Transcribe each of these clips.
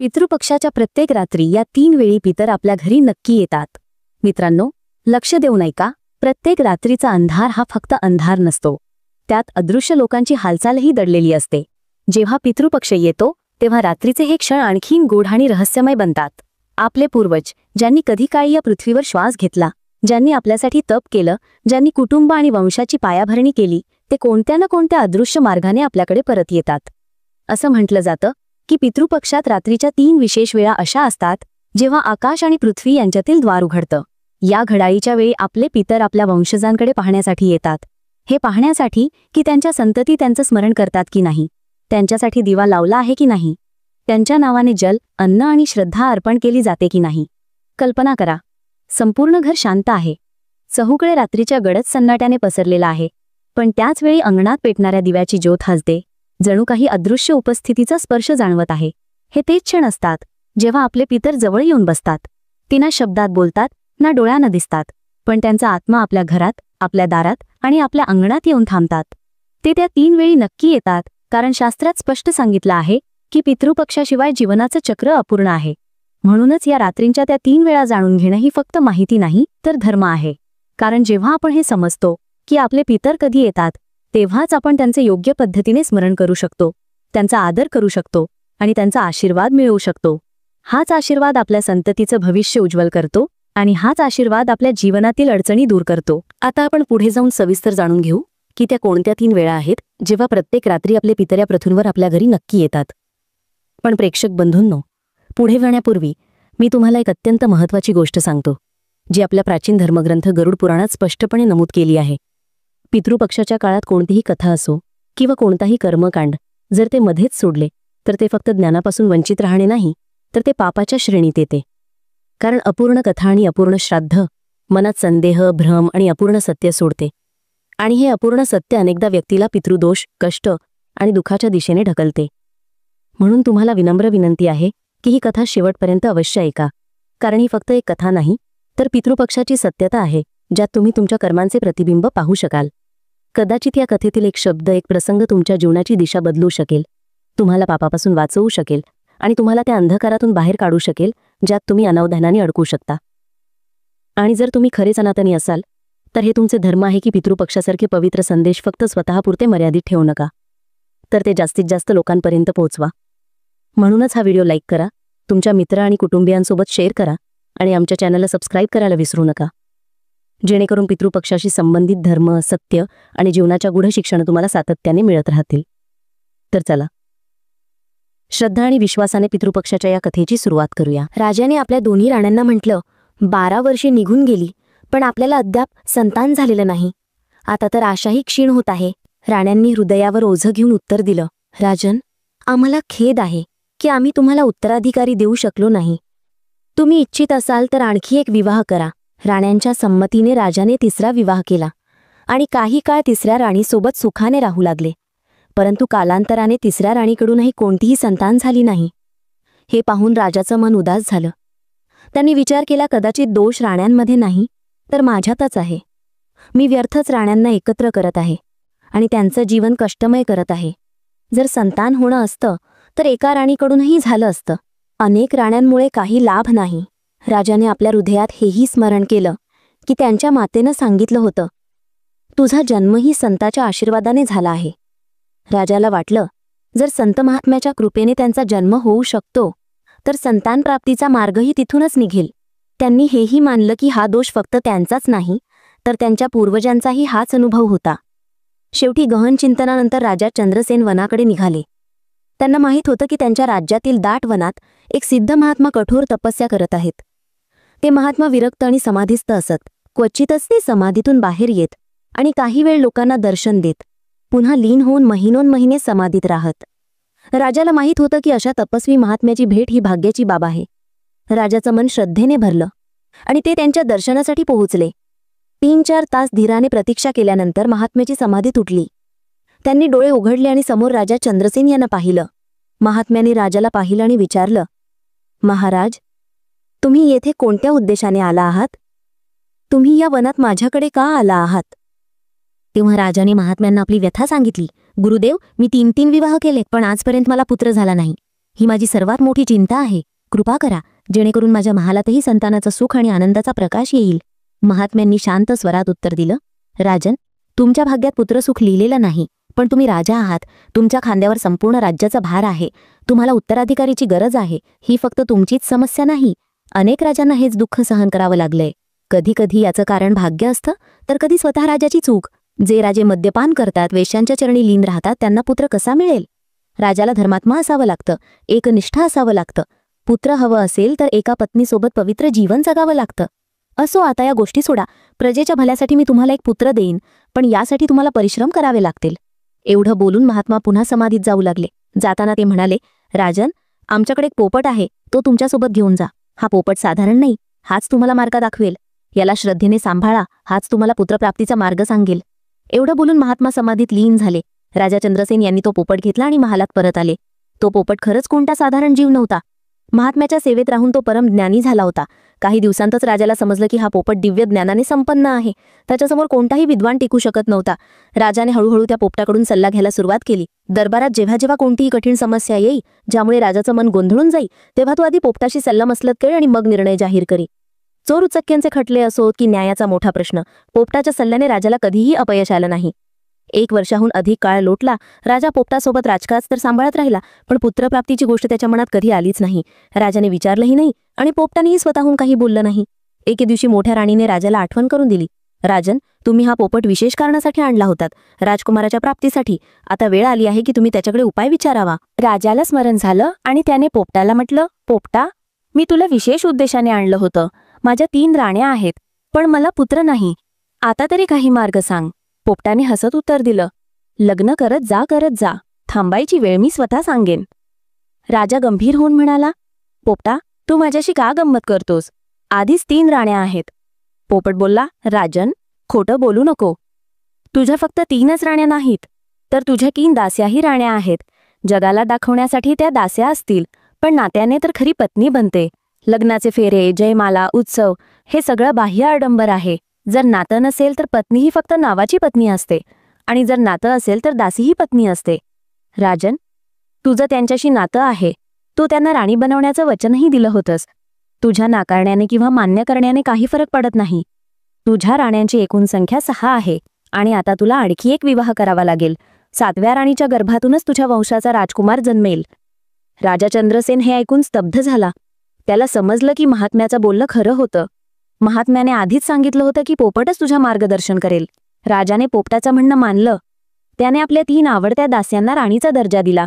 पितृपक्षाच्या प्रत्येक रात्री या 3 वेळी पितर आपल्या घरी नक्की येतात। मित्रांनो, लक्ष देऊ नये का? प्रत्येक रात्रीचा अंधार हा फक्त अंधार नसतो, त्यात अदृश्य लोकांची हालचालही दडलेली असते। जेव्हा पितृपक्ष येतो तेव्हा रात्रीचे हे क्षण आणखीन गूढ आणि रहस्यमय बनतात। आपले पूर्वज, ज्यांनी कधी काळी या पृथ्वीवर श्वास घेतला, ज्यांनी आपल्यासाठी तप केलं, ज्यांनी कुटुंब आणि वंशाची पायाभरणी केली, ते कोणत्या ना कोणत्या अदृश्य मार्गाने आपल्याकडे परत येतात। असं म्हटलं जातं की पितृपक्षात रात्रीच्या 3 विशेष वेळा अशा असतात जेव्हा आकाश आणि पृथ्वी यांच्यातील द्वार उघडतं। या घडाईच्या वेळी आपले पितर आपल्या वंशजांकडे पाहण्यासाठी येतात। हे पाहण्यासाठी की त्यांच्या संतती त्यांचं स्मरण करतात की नाही, त्यांच्यासाठी दिवा लावला आहे की नाही, त्यांच्या नावाने जल, अन्न आणि श्रद्धा अर्पण केली जाते की नाही। कल्पना करा, संपूर्ण घर शांत आहे, चहूकडे रात्रीच्या गडद सन्नाट्याने पसरलेला आहे, पण त्याच वेळी अंगणात पेटणाऱ्या दिव्याची ज्योत हसते, जणू काही अदृश्य उपस्थितीचा स्पर्श जाणवत आहे। हे तेच क्षण असतात जेव्हा आपले पितर जवळ येऊन बसतात। ते ना शब्दात बोलतात, ना डोळ्यानं दिसतात, पण त्यांचा आत्मा आपल्या घरात, आपल्या दारात आणि आपल्या अंगणात येऊन थांबतात। ते त्या 3 वेळी नक्की येतात कारण शास्त्रात स्पष्ट सांगितलं आहे की पितृपक्षाशिवाय जीवनाचं चक्र अपूर्ण आहे। म्हणूनच या रात्रींच्या त्या 3 वेळा जाणून घेणं ही फक्त माहिती नाही तर धर्म आहे। कारण जेव्हा आपण हे समजतो की आपले पितर कधी येतात, तेव्हाच आपण त्यांचे योग्य पद्धतीने स्मरण करू शकतो, त्यांचा आदर करू शकतो आणि त्यांचा आशीर्वाद मिळवू शकतो। हाच आशीर्वाद आपल्या संततीचं भविष्य उज्ज्वल करतो आणि हाच आशीर्वाद आपल्या जीवनातील अडचणी दूर करतो। आता आपण पुढे जाऊन सविस्तर जाणून घेऊ की त्या कोणत्या 3 वेळा आहेत जेव्हा प्रत्येक रात्री आपले पितर या पृथ्वीवर आपल्या घरी नक्की येतात। पण प्रेक्षक बंधूंनो, पुढे जाण्यापूर्वी मी तुम्हाला एक अत्यंत महत्त्वाची गोष्ट सांगतो, जी आपल्या प्राचीन धर्मग्रंथ गरुड पुराणात स्पष्टपणे नमूद केली आहे। पितृपक्षाच्या काळात कोणतीही कथा असो किंवा कोणताही कर्मकांड जर ते मध्येच सोडले तर ते फक्त ज्ञानापासून वंचित राहणे नाही, तर ते पापाच्या श्रेणीत येते। कारण अपूर्ण कथा आणि अपूर्ण श्राद्ध मनात संदेह, भ्रम आणि अपूर्ण सत्य सोडते, आणि हे अपूर्ण सत्य अनेकदा व्यक्तीला पितृदोष, कष्ट आणि दुःखाच्या दिशेने ढकलते। म्हणून तुम्हाला विनम्र विनंती आहे की ही कथा शेवटपर्यंत अवश्य ऐका, कारण ही फक्त एक कथा नाही तर पितृपक्षाची सत्यता आहे ज्यात तुम्ही तुमच्या कर्मांचे प्रतिबिंब पाहू शकाल। कदाचित या कथेतील एक शब्द, एक प्रसंग तुमच्या जीवनाची दिशा बदलू शकेल, तुम्हाला पापापासून वाचवू शकेल आणि तुम्हाला त्या अंधकारातून बाहेर काढू शकेल ज्यात तुम्ही अनावधानाने अडकू शकता। आणि जर तुम्ही खरे सनातनी असाल तर हे तुमचे धर्म आहे की पितृपक्षासारखे पवित्र संदेश फक्त स्वतःपुरते मर्यादित ठेवू नका, तर ते जास्तीत जास्त लोकांपर्यंत पोहोचवा। म्हणूनच हा व्हिडिओ लाईक करा, तुमच्या मित्र आणि कुटुंबियांसोबत शेअर करा आणि आमच्या चॅनलला सबस्क्राईब करायला विसरू नका, जेणेकरून पितृपक्षाशी संबंधित धर्म, सत्य आणि जीवनाच्या गूढ शिक्षण तुम्हाला सातत्याने मिळत राहतील। तर चला, श्रद्धा आणि विश्वासाने पितृपक्षाच्या या कथेची सुरुवात करूया। राजाने आपल्या दोन्ही राण्यांना म्हटलं, 12 वर्षे निघून गेली पण आपल्याला अद्याप संतान झालेलं नाही, आता तर आशाही क्षीण होत आहे। राण्यांनी हृदयावर ओझं घेऊन उत्तर दिलं, राजन, आम्हाला खेद आहे की आम्ही तुम्हाला उत्तराधिकारी देऊ शकलो नाही। तुम्ही इच्छित असाल तर आणखी एक विवाह करा। राण्यांच्या संमतीने राजाने 3रा विवाह केला आणि काही काळ 3ऱ्या राणीसोबत सुखाने राहू लागले, परंतु कालांतराने 3ऱ्या राणीकडूनही कोणतीही संतान झाली नाही। हे पाहून राजाचं मन उदास झालं। त्यांनी विचार केला, कदाचित दोष राण्यांमध्ये नाही तर माझ्यातच आहे। मी व्यर्थच राण्यांना एकत्र करत आहे आणि त्यांचं जीवन कष्टमय करत आहे। जर संतान होणं असतं तर एका राणीकडूनही झालं असतं, अनेक राण्यांमुळे काही लाभ नाही। राजाने आपल्या हृदयात हेही स्मरण केलं की त्यांच्या मातेनं सांगितलं होतं, तुझा जन्मही संताच्या आशीर्वादाने झाला आहे। राजाला वाटलं, जर संत महात्म्याच्या कृपेने त्यांचा जन्म होऊ शकतो तर संतान प्राप्तीचा मार्गही तिथूनच निघेल। त्यांनी हेही मानलं की हा दोष फक्त त्यांचाच नाही तर त्यांच्या पूर्वजांचाही हाच अनुभव होता। शेवटी गहन चिंतनानंतर राजा चंद्रसेन वनाकडे निघाले। त्यांना माहीत होतं की त्यांच्या राज्यातील दाट वनात एक सिद्ध महात्मा कठोर तपस्या करत आहेत। ते महात्मा विरक्त आणि समाधीस्थ असत, क्वचितच ते समाधीतून बाहेर येत आणि काही वेळ लोकांना दर्शन देत, पुन्हा लीन होऊन महिनोन्महिने समाधीत राहत। राजाला माहीत होतं की अशा तपस्वी महात्म्याची भेट ही भाग्याची बाब आहे। राजाचं मन श्रद्धेने भरलं आणि ते त्यांच्या दर्शनासाठी पोहोचले। 3-4 तास धीराने प्रतीक्षा केल्यानंतर महात्म्याची समाधी तुटली। त्यांनी डोळे उघडले आणि समोर राजा चंद्रसेन यांना पाहिलं। महात्म्याने राजाला पाहिलं आणि विचारलं, महाराज, तुम्ही येथे कोणत्या उद्देशाने आला आहात? तुम्ही या वनात माझ्याकडे का आला आहात? तेव्हा राजाने महात्म्यांना आपली व्यथा सांगितली, गुरुदेव, मी 3 विवाह केले पण आजपर्यंत मला पुत्र झाला नाही। ही माझी सर्वात मोठी चिंता आहे. कृपा करा, जेणेकरून माझ्या महालातही संतानाचं सुख आणि आनंदाचा प्रकाश येईल. महात्म्यांनी शांत स्वरात उत्तर दिलं, राजन, तुमच्या भाग्यात पुत्रसुख लिहिलेलं नाही, पण तुम्ही राजा आहात. तुमच्या खांद्यावर संपूर्ण राज्याचा भार आहे. तुम्हाला उत्तराधिकारीची गरज आहे. ही फक्त तुमचीच समस्या नाही. अनेक राजांना हेच दुःख सहन करावं लागलंय. कधी कधी याचं कारण भाग्य असतं, तर कधी स्वतः राजाची चूक. जे राजे मद्यपान करतात, वेश्यांच्या चरणी लीन राहतात, त्यांना पुत्र कसा मिळेल? राजाला धर्मात्मा असावं लागतं, एकनिष्ठ असावं लागतं. पुत्र हवं असेल तर एका पत्नीसोबत पवित्र जीवन जगावं लागतं. असो, आता या गोष्टी सोडा. प्रजेच्या भल्यासाठी मी तुम्हाला एक पुत्र देईन, पण यासाठी तुम्हाला परिश्रम करावे लागतील. एवढं बोलून महात्मा पुन्हा समाधीत जाऊ लागले. जाताना ते म्हणाले, राजन, आमच्याकडे एक पोपट आहे, तो तुमच्यासोबत घेऊन जा. हा पोपट साधारण नाही, हाच तुम्हाला मार्ग दाखवेल. याला श्रद्धेने सांभाळा, हाच तुम्हाला पुत्रप्राप्तीचा मार्ग सांगेल. एवढं बोलून महात्मा समाधीत लीन झाले. राजा चंद्रसेन यांनी तो पोपट घेतला आणि महालात परत आले. तो पोपट खरंच कोणता साधारण जीव नव्हता. महात्म्याच्या सेवेत राहून तो परम ज्ञानी झाला होता. काही दिवसांतच राजाला समजलं की हा पोपट दिव्य ज्ञानाने संपन्न आहे. त्याच्यासमोर कोणताही विद्वान टिकू शकत नव्हता. राजाने हळूहळू त्या पोपटाकडून सल्ला घ्यायला सुरुवात केली. दरबारात जेव्हा जेव्हा कोणतीही कठीण समस्या येई, ज्यामुळे राजाचं मन गोंधळून जाई, तेव्हा तो आधी पोपटाशी सल्लामसलत करे आणि मग निर्णय जाहीर करी. चोर उचक्क्यांचे खटले असोत की न्यायाचा मोठा प्रश्न, पोपटाच्या सल्ल्याने राजाला कधीही अपयश आलं नाही. 1 वर्षाहून अधिक काळ लोटला. राजा पोपटासोबत राजकाज तर सांभाळत राहिला, पण पुत्रप्राप्तीची गोष्ट त्याच्या मनात कधी आलीच नाही. राजाने विचारलंही नाही आणि पोपटानेही स्वतःहून काही बोललं नाही. एके दिवशी मोठ्या राणीने राजाला आठवण करून दिली, राजन, तुम्ही हा पोपट विशेष कारणासाठी आणला होतात, राजकुमाराच्या प्राप्तीसाठी. आता वेळ आली आहे की तुम्ही त्याच्याकडे उपाय विचारावा. राजाला स्मरण झालं आणि त्याने पोपटाला म्हटलं, पोपटा, मी तुला विशेष उद्देशाने आणलं होतं. माझ्या 3 राण्या आहेत, पण मला पुत्र नाही. आता तरी काही मार्ग सांग. पोपटाने हसत उत्तर दिलं, लग्न करत जा. थांबायची वेळ मी स्वतः सांगेन. राजा गंभीर होऊन म्हणाला, पोपटा, तू माझ्याशी का गंमत करतोस? आधीच 3 राण्या आहेत. पोपट बोलला, राजन, खोटं बोलू नको. तुझ्या फक्त 3च राण्या नाहीत, तर तुझ्या 3 दास्याही राण्या आहेत. जगाला दाखवण्यासाठी त्या दास्या असतील, पण नात्याने तर खरी पत्नी बनते. लग्नाचे फेरे, जयमाला, उत्सव हे सगळं बाह्य आडंबर आहे. जर नातं नसेल तर पत्नी ही फक्त नावाची पत्नी असते, आणि जर नातं असेल तर दासी ही पत्नी असते. राजन, तुझं त्यांच्याशी नातं आहे. तू त्यांना राणी बनवण्याचं वचनही दिलं होतंस. तुझ्या नाकारण्याने किंवा मान्य करण्याने काही फरक पडत नाही. तुझ्या राण्यांची एकूण संख्या 6 आहे, आणि आता तुला आणखी एक विवाह करावा लागेल. 7व्या राणीच्या गर्भातूनच तुझ्या वंशाचा राजकुमार जन्मेल. राजा चंद्रसेन हे ऐकून स्तब्ध झाला. त्याला समजलं की महात्म्याचं बोलणं खरं होतं. महात्म्याने आधीच सांगितलं होतं की पोपटच तुझ्या मार्गदर्शन करेल. राजाने पोपटाचं म्हणणं मानलं. त्याने आपल्या 3 आवडत्या दास्यांना राणीचा दर्जा दिला.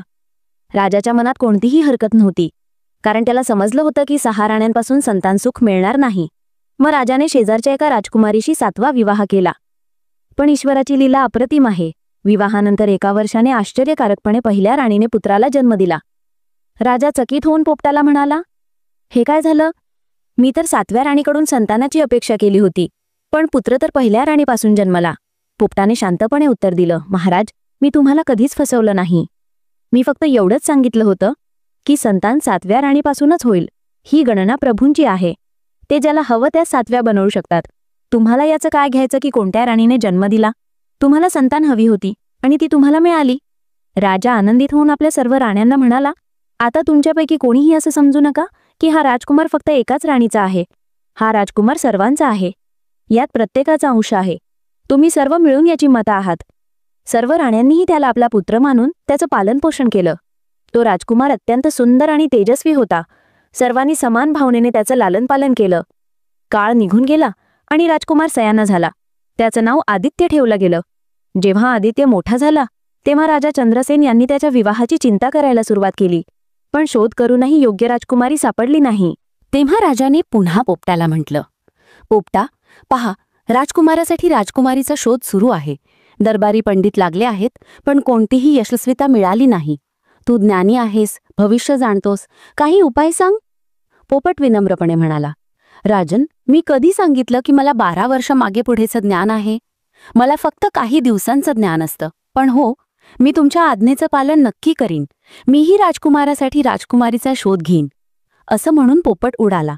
राजाच्या मनात कोणतीही हरकत नव्हती, कारण त्याला समजलं होतं की 6 राण्यांपासून संतानसुख मिळणार नाही. मग राजाने शेजारच्या एका राजकुमारीशी 7वा विवाह केला. पण ईश्वराची लीला अप्रतिम आहे. विवाहानंतर 1 वर्षाने आश्चर्यकारकपणे पहिल्या राणीने पुत्राला जन्म दिला. राजा चकित होऊन पोपटाला म्हणाला, हे काय झालं? मी तर 7व्या राणीकडून संतानाची अपेक्षा केली होती, पण पुत्र तर पहिल्या राणीपासून जन्मला. पोपटाने शांतपणे उत्तर दिलं, महाराज, मी तुम्हाला कधीच फसवलं नाही. मी फक्त एवढंच सांगितलं होतं की संतान 7व्या राणीपासूनच होईल. ही गणना प्रभूंची आहे. ते ज्याला हवं त्या 7व्या बनवू शकतात. तुम्हाला याचं काय घ्यायचं की कोणत्या राणीने जन्म दिला? तुम्हाला संतान हवी होती आणि ती तुम्हाला मिळाली. राजा आनंदित होऊन आपल्या सर्व राण्यांना म्हणाला, आता तुमच्यापैकी कोणीही असं समजू नका की हा राजकुमार फक्त एकाच राणीचा आहे. हा राजकुमार सर्वांचा आहे. यात प्रत्येकाचा अंश आहे. तुम्ही सर्व मिळून याची मतं आहात. सर्व राण्यांनीही त्याला आपला पुत्र मानून त्याचं पालनपोषण केलं. तो राजकुमार अत्यंत सुंदर आणि तेजस्वी होता. सर्वांनी समान भावनेने त्याचं लालनपालन केलं. काळ निघून गेला आणि राजकुमार सयाना झाला. त्याचं नाव आदित्य ठेवलं गेलं. जेव्हा आदित्य मोठा झाला, तेव्हा राजा चंद्रसेन यांनी त्याच्या विवाहाची चिंता करायला सुरुवात केली. पण शोध करूनही योग्य राजकुमारी सापडली नाही. तेव्हा राजाने पुन्हा पोपटाला म्हटलं, पोपटा, पहा, राजकुमारासाठी राजकुमारीचा शोध सुरू आहे. दरबारी पंडित लागले आहेत, पण कोणतीही यशस्वीता मिळाली नाही. तू ज्ञानी आहेस, भविष्य जाणतोस, काही उपाय सांग. पोपट विनम्रपणे म्हणाला, राजन, मी कधी सांगितलं की मला 12 वर्ष मागे पुढेचं ज्ञान आहे? मला फक्त काही दिवसांचं ज्ञान असतं. पण हो, मी तुमच्या आज्ञेचं पालन नक्की करीन. मीही राजकुमारासाठी राजकुमारीचा शोध घेईन. असं म्हणून पोपट उडाला.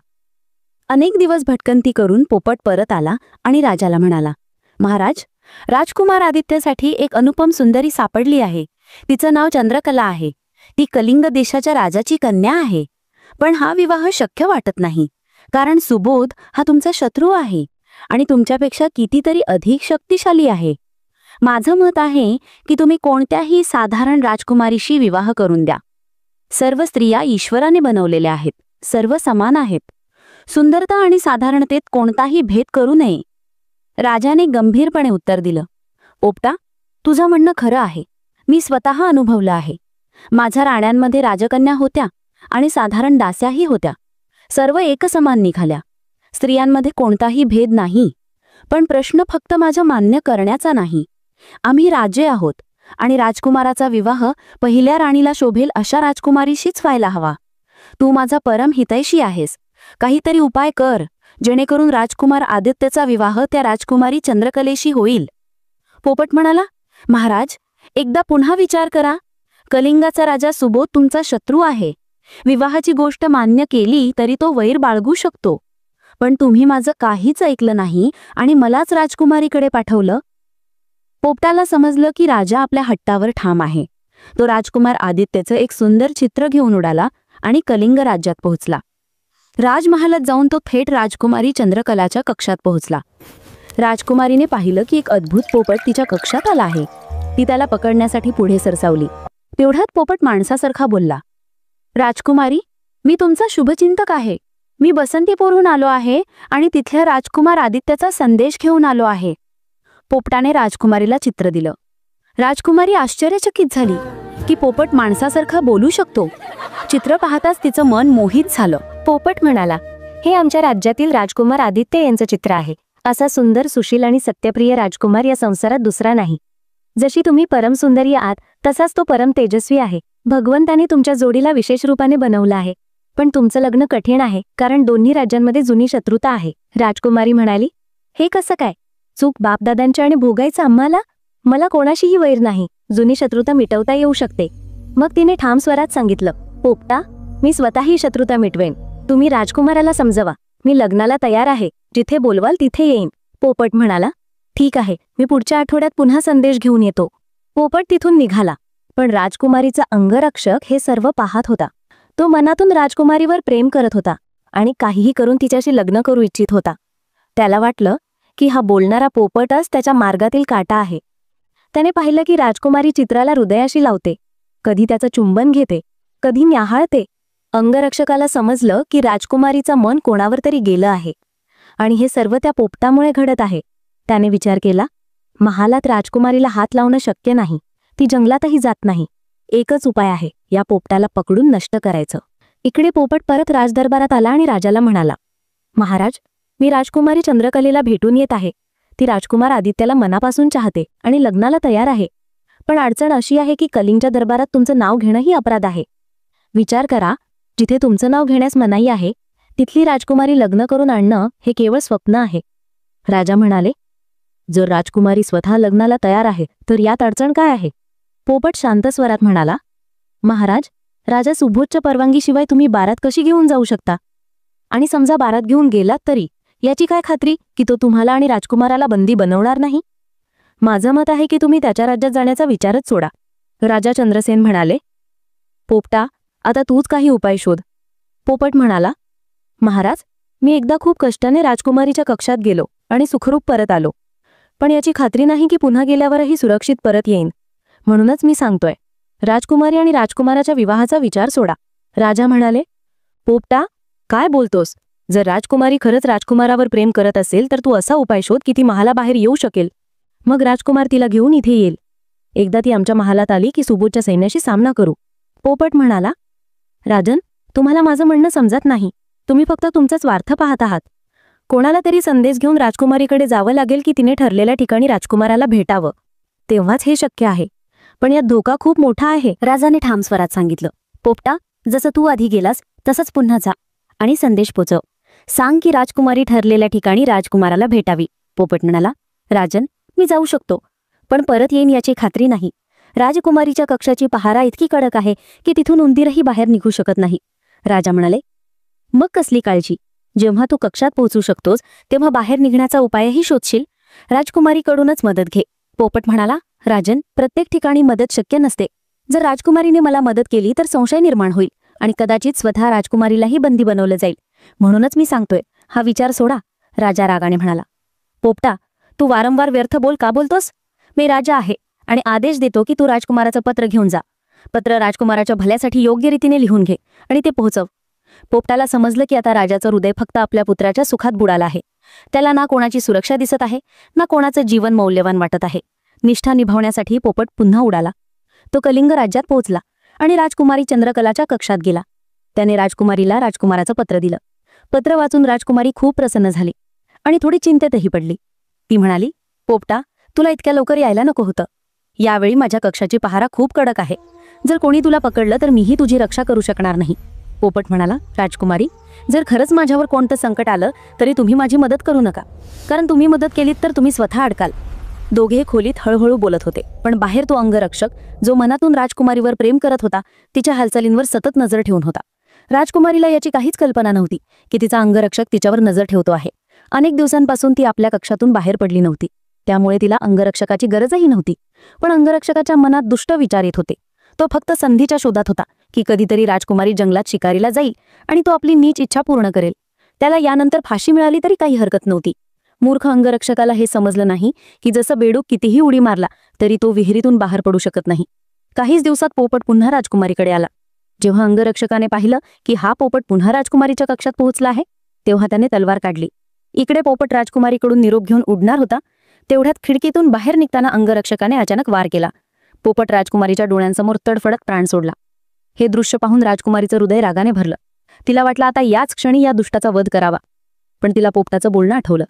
अनेक दिवस भटकंती करून पोपट परत आला आणि राजाला म्हणाला, महाराज, राजकुमार आदित्यसाठी एक अनुपम सुंदरी सापडली आहे. तिचं नाव चंद्रकला आहे. ती कलिंग देशाच्या राजाची कन्या आहे. पण हा विवाह शक्य वाटत नाही, कारण सुबोध हा तुमचा शत्रू आहे आणि तुमच्यापेक्षा कितीतरी अधिक शक्तिशाली आहे. माझं मत आहे की तुम्ही कोणत्याही साधारण राजकुमारीशी विवाह करून द्या. सर्व स्त्रिया ईश्वराने बनवलेल्या आहेत, सर्व समान आहेत. सुंदरता आणि साधारणतेत कोणताही भेद करू नये. राजाने गंभीरपणे उत्तर दिलं. पोपटा, तुझं म्हणणं खरं आहे. मी स्वतः अनुभवलं आहे. माझ्या राण्यांमध्ये राजकन्या होत्या आणि साधारण दास्याही होत्या. सर्व एकसमान निघाल्या. स्त्रियांमध्ये कोणताही भेद नाही. पण प्रश्न फक्त माझं मान्य करण्याचा नाही. आम्ही राजे आहोत आणि राजकुमाराचा विवाह पहिल्या राणीला शोभेल अशा राजकुमारीशीच व्हायला हवा. तू माझा परम हितैषी आहेस. काहीतरी उपाय कर जेणेकरून राजकुमार आदित्यचा विवाह त्या राजकुमारी चंद्रकलेशी होईल. पोपट म्हणाला, महाराज, एकदा पुन्हा विचार करा. कलिंगाचा राजा सुबोध तुमचा शत्रू आहे. विवाहाची गोष्ट मान्य केली तरी तो वैर बाळगू शकतो. पण तुम्ही माझं काहीच ऐकलं नाही आणि मलाच राजकुमारीकडे पाठवलं. पोपटाला समजलं की राजा आपल्या हट्टावर ठाम आहे. तो राजकुमार आदित्यचं एक सुंदर चित्र घेऊन उडाला आणि कलिंग राज्यात पोहोचला. राजमहालात जाऊन तो थेट राजकुमारी चंद्रकलाच्या कक्षात पोहोचला. राजकुमारीने पाहिलं की एक अद्भुत पोपट तिच्या कक्षात आला आहे. ती त्याला पकडण्यासाठी पुढे सरसावली. तेवढ्यात पोपट माणसासारखा बोलला, राजकुमारी, मी तुमचा शुभचिंतक आहे. मी बसंतीपूरहून आलो आहे आणि तिथल्या राजकुमार आदित्यचा संदेश घेऊन आलो आहे. पोपटाने राजकुमारीला चित्र दिलं. राजकुमारी आश्चर्यचकित झाली की पोपट माणसासारखा बोलू शकतो. चित्र पाहताच तिचं मन मोहित झालं. पोपट म्हणाला, हे आमच्या राज्यातील राजकुमार आदित्य यांचं चित्र आहे. असा सुंदर, सुशील आणि सत्यप्रिय राजकुमार या संसारात दुसरा नाही. जशी तुम्ही परम सुंदरी आहात तसाच तो परम तेजस्वी आहे. भगवंताने तुमच्या जोडीला विशेष रूपाने बनवलं आहे. पण तुमचं लग्न कठीण आहे, कारण दोन्ही राज्यांमध्ये जुनी शत्रुता आहे. राजकुमारी म्हणाली, हे कसं काय? चूक बापदादांच्या आणि भोगायचं आम्हाला? मला कोणाशीही वैर नाही. जुनी शत्रुता मिटवता येऊ शकते. मग तिने ठाम स्वरात सांगितलं, पोपटा, मी स्वतः ही शत्रुता मिटवेन. तुम्ही राजकुमाराला समजवा. मी लग्नाला तयार आहे. जिथे बोलवाल तिथे येईन. पोपट म्हणाला, ठीक आहे, मी पुढच्या आठवड्यात पुन्हा संदेश घेऊन येतो. पोपट तिथून निघाला. पण राजकुमारीचा अंगरक्षक हे सर्व पाहत होता. तो मनातून राजकुमारीवर प्रेम करत होता आणि काहीही करून तिच्याशी लग्न करू इच्छित होता. त्याला वाटलं की हा बोलणारा पोपटच त्याच्या मार्गातील काटा आहे. त्याने पाहिलं की राजकुमारी चित्राला हृदयाशी लावते, कधी त्याचं चुंबन घेते, कधी न्याहाळते. अंगरक्षकाला समजलं की राजकुमारीचं मन कोणावर तरी गेलं आहे आणि हे सर्व त्या पोपटामुळे घडत आहे. त्याने विचार केला, महालात राजकुमारीला हात लावणं शक्य नाही. ती जंगलातही जात नाही. एकच उपाय आहे, या पोपटाला पकडून नष्ट करायचं. इकडे पोपट परत राजदरबारात आला आणि राजाला म्हणाला, महाराज, मी राजकुमारी चंद्रकलेला भेटून येत आहे. ती राजकुमार आदित्याला मनापासून चाहते आणि लग्नाला तयार आहे. पण अडचण अशी आहे की कलिंगच्या दरबारात तुमचं नाव घेणंही अपराध आहे. विचार करा, जिथे तुमचं नाव घेण्यास मनाई आहे तिथली राजकुमारी लग्न करून आणणं हे केवळ स्वप्न आहे. राजा म्हणाले, जर राजकुमारी स्वतः लग्नाला तयार आहे तर यात अडचण काय आहे? पोपट शांत स्वरात म्हणाला, महाराज, राजा सुबोधच्या परवानगीशिवाय तुम्ही बारात कशी घेऊन जाऊ शकता? आणि समजा बारात घेऊन गेलात तरी याची काय खात्री की तो तुम्हाला आणि राजकुमाराला बंदी बनवणार नाही? माझं मत आहे की तुम्ही त्याच्या राज्यात जाण्याचा विचारच सोडा. राजा चंद्रसेन म्हणाले, पोपटा, आता तूच काही उपाय शोध. पोपट म्हणाला, महाराज, मी एकदा खूप कष्टाने राजकुमारीच्या कक्षात गेलो आणि सुखरूप परत आलो. पण याची खात्री नाही की पुन्हा गेल्यावरही सुरक्षित परत येईन. म्हणूनच मी सांगतोय, राजकुमारी आणि राजकुमाराच्या विवाहाचा विचार सोडा. राजा म्हणाले, पोपटा, काय बोलतोस? जर राजकुमारी खरंच राजकुमारावर प्रेम करत असेल तर तू असा उपाय शोध की ती महालाबाहेर येऊ शकेल. मग राजकुमार तिला घेऊन इथे येईल. एकदा ती आमच्या महालात आली की सुबोधच्या सैन्याशी सामना करू. पोपट म्हणाला, राजन, तुम्हाला माझं म्हणणं समजत नाही. तुम्ही फक्त तुमचा स्वार्थ पाहत आहात. कोणाला तरी संदेश घेऊन राजकुमारीकडे जावं लागेल की तिने ठरलेल्या ठिकाणी राजकुमाराला भेटावं. तेव्हाच हे शक्य आहे. पण यात धोका खूप मोठा आहे. राजाने ठाम स्वरात सांगितलं, पोपटा, जसं तू आधी गेलास तसंच पुन्हा जा आणि संदेश पोचव. सांग की राजकुमारी ठरलेल्या ठिकाणी राजकुमाराला भेटावी. पोपट म्हणाला, राजन, मी जाऊ शकतो, पण परत येईन याची खात्री नाही. राजकुमारीच्या कक्षाची पहारा इतकी कडक आहे की तिथून उंदीरही बाहेर निघू शकत नाही. राजा म्हणाले, मग कसली काळजी? जेव्हा तू कक्षात पोहोचू शकतोस तेव्हा बाहेर निघण्याचा उपायही शोधशील. राजकुमारीकडूनच मदत घे. पोपट म्हणाला, राजन, प्रत्येक ठिकाणी मदत शक्य नसते. जर राजकुमारीने मला मदत केली तर संशय निर्माण होईल आणि कदाचित स्वतः राजकुमारीलाही बंदी बनवलं जाईल. म्हणूनच मी सांगतोय, हा विचार सोडा. राजा रागाने म्हणाला. पोपटा, तू वारंवार व्यर्थ बोल का बोलतोस? मी राजा आहे आणि आदेश देतो की तू राजकुमाराचं पत्र घेऊन जा. पत्र राजकुमाराच्या भल्यासाठी योग्य रीतीने लिहून घे आणि ते पोहोचव. पोपटाला समजलं की आता राजाचं हृदय फक्त आपल्या पुत्राच्या सुखात बुडालं आहे. त्याला ना कोणाची सुरक्षा दिसत आहे, ना कोणाचं जीवन मौल्यवान वाटत आहे. निष्ठा निभावण्यासाठी पोपट पुन्हा उडाला. तो कलिंग राज्यात पोहोचला आणि राजकुमारी चंद्रकलाच्या कक्षात गेला. त्याने राजकुमारीला राजकुमाराचं पत्र दिलं. पत्र वाचून राजकुमारी खूप प्रसन्न झाली आणि थोडी चिंतेतही पडली. ती म्हणाली, पोपटा, तुला इतक्या लवकर यायला नको होतं. यावेळी माझ्या कक्षाची पहारा खूप कडक आहे. जर कोणी तुला पकडलं तर मीही तुझी रक्षा करू शकणार नाही. पोपट म्हणाला, राजकुमारी, जर खरंच माझ्यावर कोणतं संकट आलं तरी तुम्ही माझी मदत करू नका, कारण तुम्ही मदत केलीत तर तुम्ही स्वतः अडकाल. दोघे खोलीत हळूहळू बोलत होते, पण बाहेर तो अंगरक्षक, जो मनातून राजकुमारीवर प्रेम करत होता, तिच्या हालचालींवर सतत नजर ठेवून होता. राजकुमारीला याची काहीच कल्पना नव्हती की तिचा अंगरक्षक तिच्यावर नजर ठेवतो आहे. अनेक दिवसांपासून ती आपल्या कक्षातून बाहेर पडली नव्हती, त्यामुळे तिला अंगरक्षकाची गरजही नव्हती. पण अंगरक्षकाच्या मनात दुष्ट विचार येत होते. तो फक्त संधीच्या शोधात होता की कधीतरी राजकुमारी जंगलात शिकारीला जाईल आणि तो आपली नीच इच्छा पूर्ण करेल. त्याला यानंतर फाशी मिळाली तरी काही हरकत नव्हती. मूर्ख अंगरक्षकाला हे समजलं नाही की जसं बेडूक कितीही उडी मारला तरी तो विहिरीतून बाहेर पडू शकत नाही. काहीच दिवसात पोपट पुन्हा राजकुमारीकडे आला. जेव्हा अंगरक्षकाने पाहिलं की हा पोपट पुन्हा राजकुमारीच्या कक्षात पोहोचला आहे, तेव्हा त्याने तलवार काढली. इकडे पोपट राजकुमारीकडून निरोप घेऊन उडणार होता, तेवढ्यात खिडकीतून बाहेर निघताना अंगरक्षकाने अचानक वार केला. पोपट राजकुमारीच्या डोळ्यांसमोर तडफडत प्राण सोडला. हे दृश्य पाहून राजकुमारीचं हृदय रागाने भरलं. तिला वाटलं आता याच क्षणी या दुष्टाचा वध करावा. पण तिला पोपटाचं बोलणं आठवलं.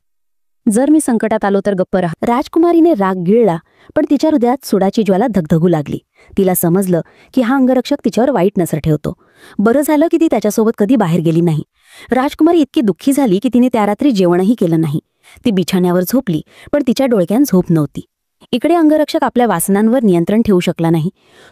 जर मी संकटात आलो तर गप्प राहा. राजकुमारीने राग गिळला, पण तिच्या हृदयात सुडाची ज्वाला धगधगू लागली. तिला समजलं की हा अंगरक्षक तिच्यावर वाईट नजर ठेवतो. बरं झालं की ती त्याच्यासोबत कधी बाहेर गेली नाही. राजकुमारी इतकी दुःखी झाली की तिने त्या रात्री जेवणही केलं नाही. ती बिछाण्यावर झोपली, पण तिच्या डोळक्यात झोप नव्हती. इकडे अंगरक्षक आपल्या वासनांवर नियंत्रण ठेवू शकला नाही.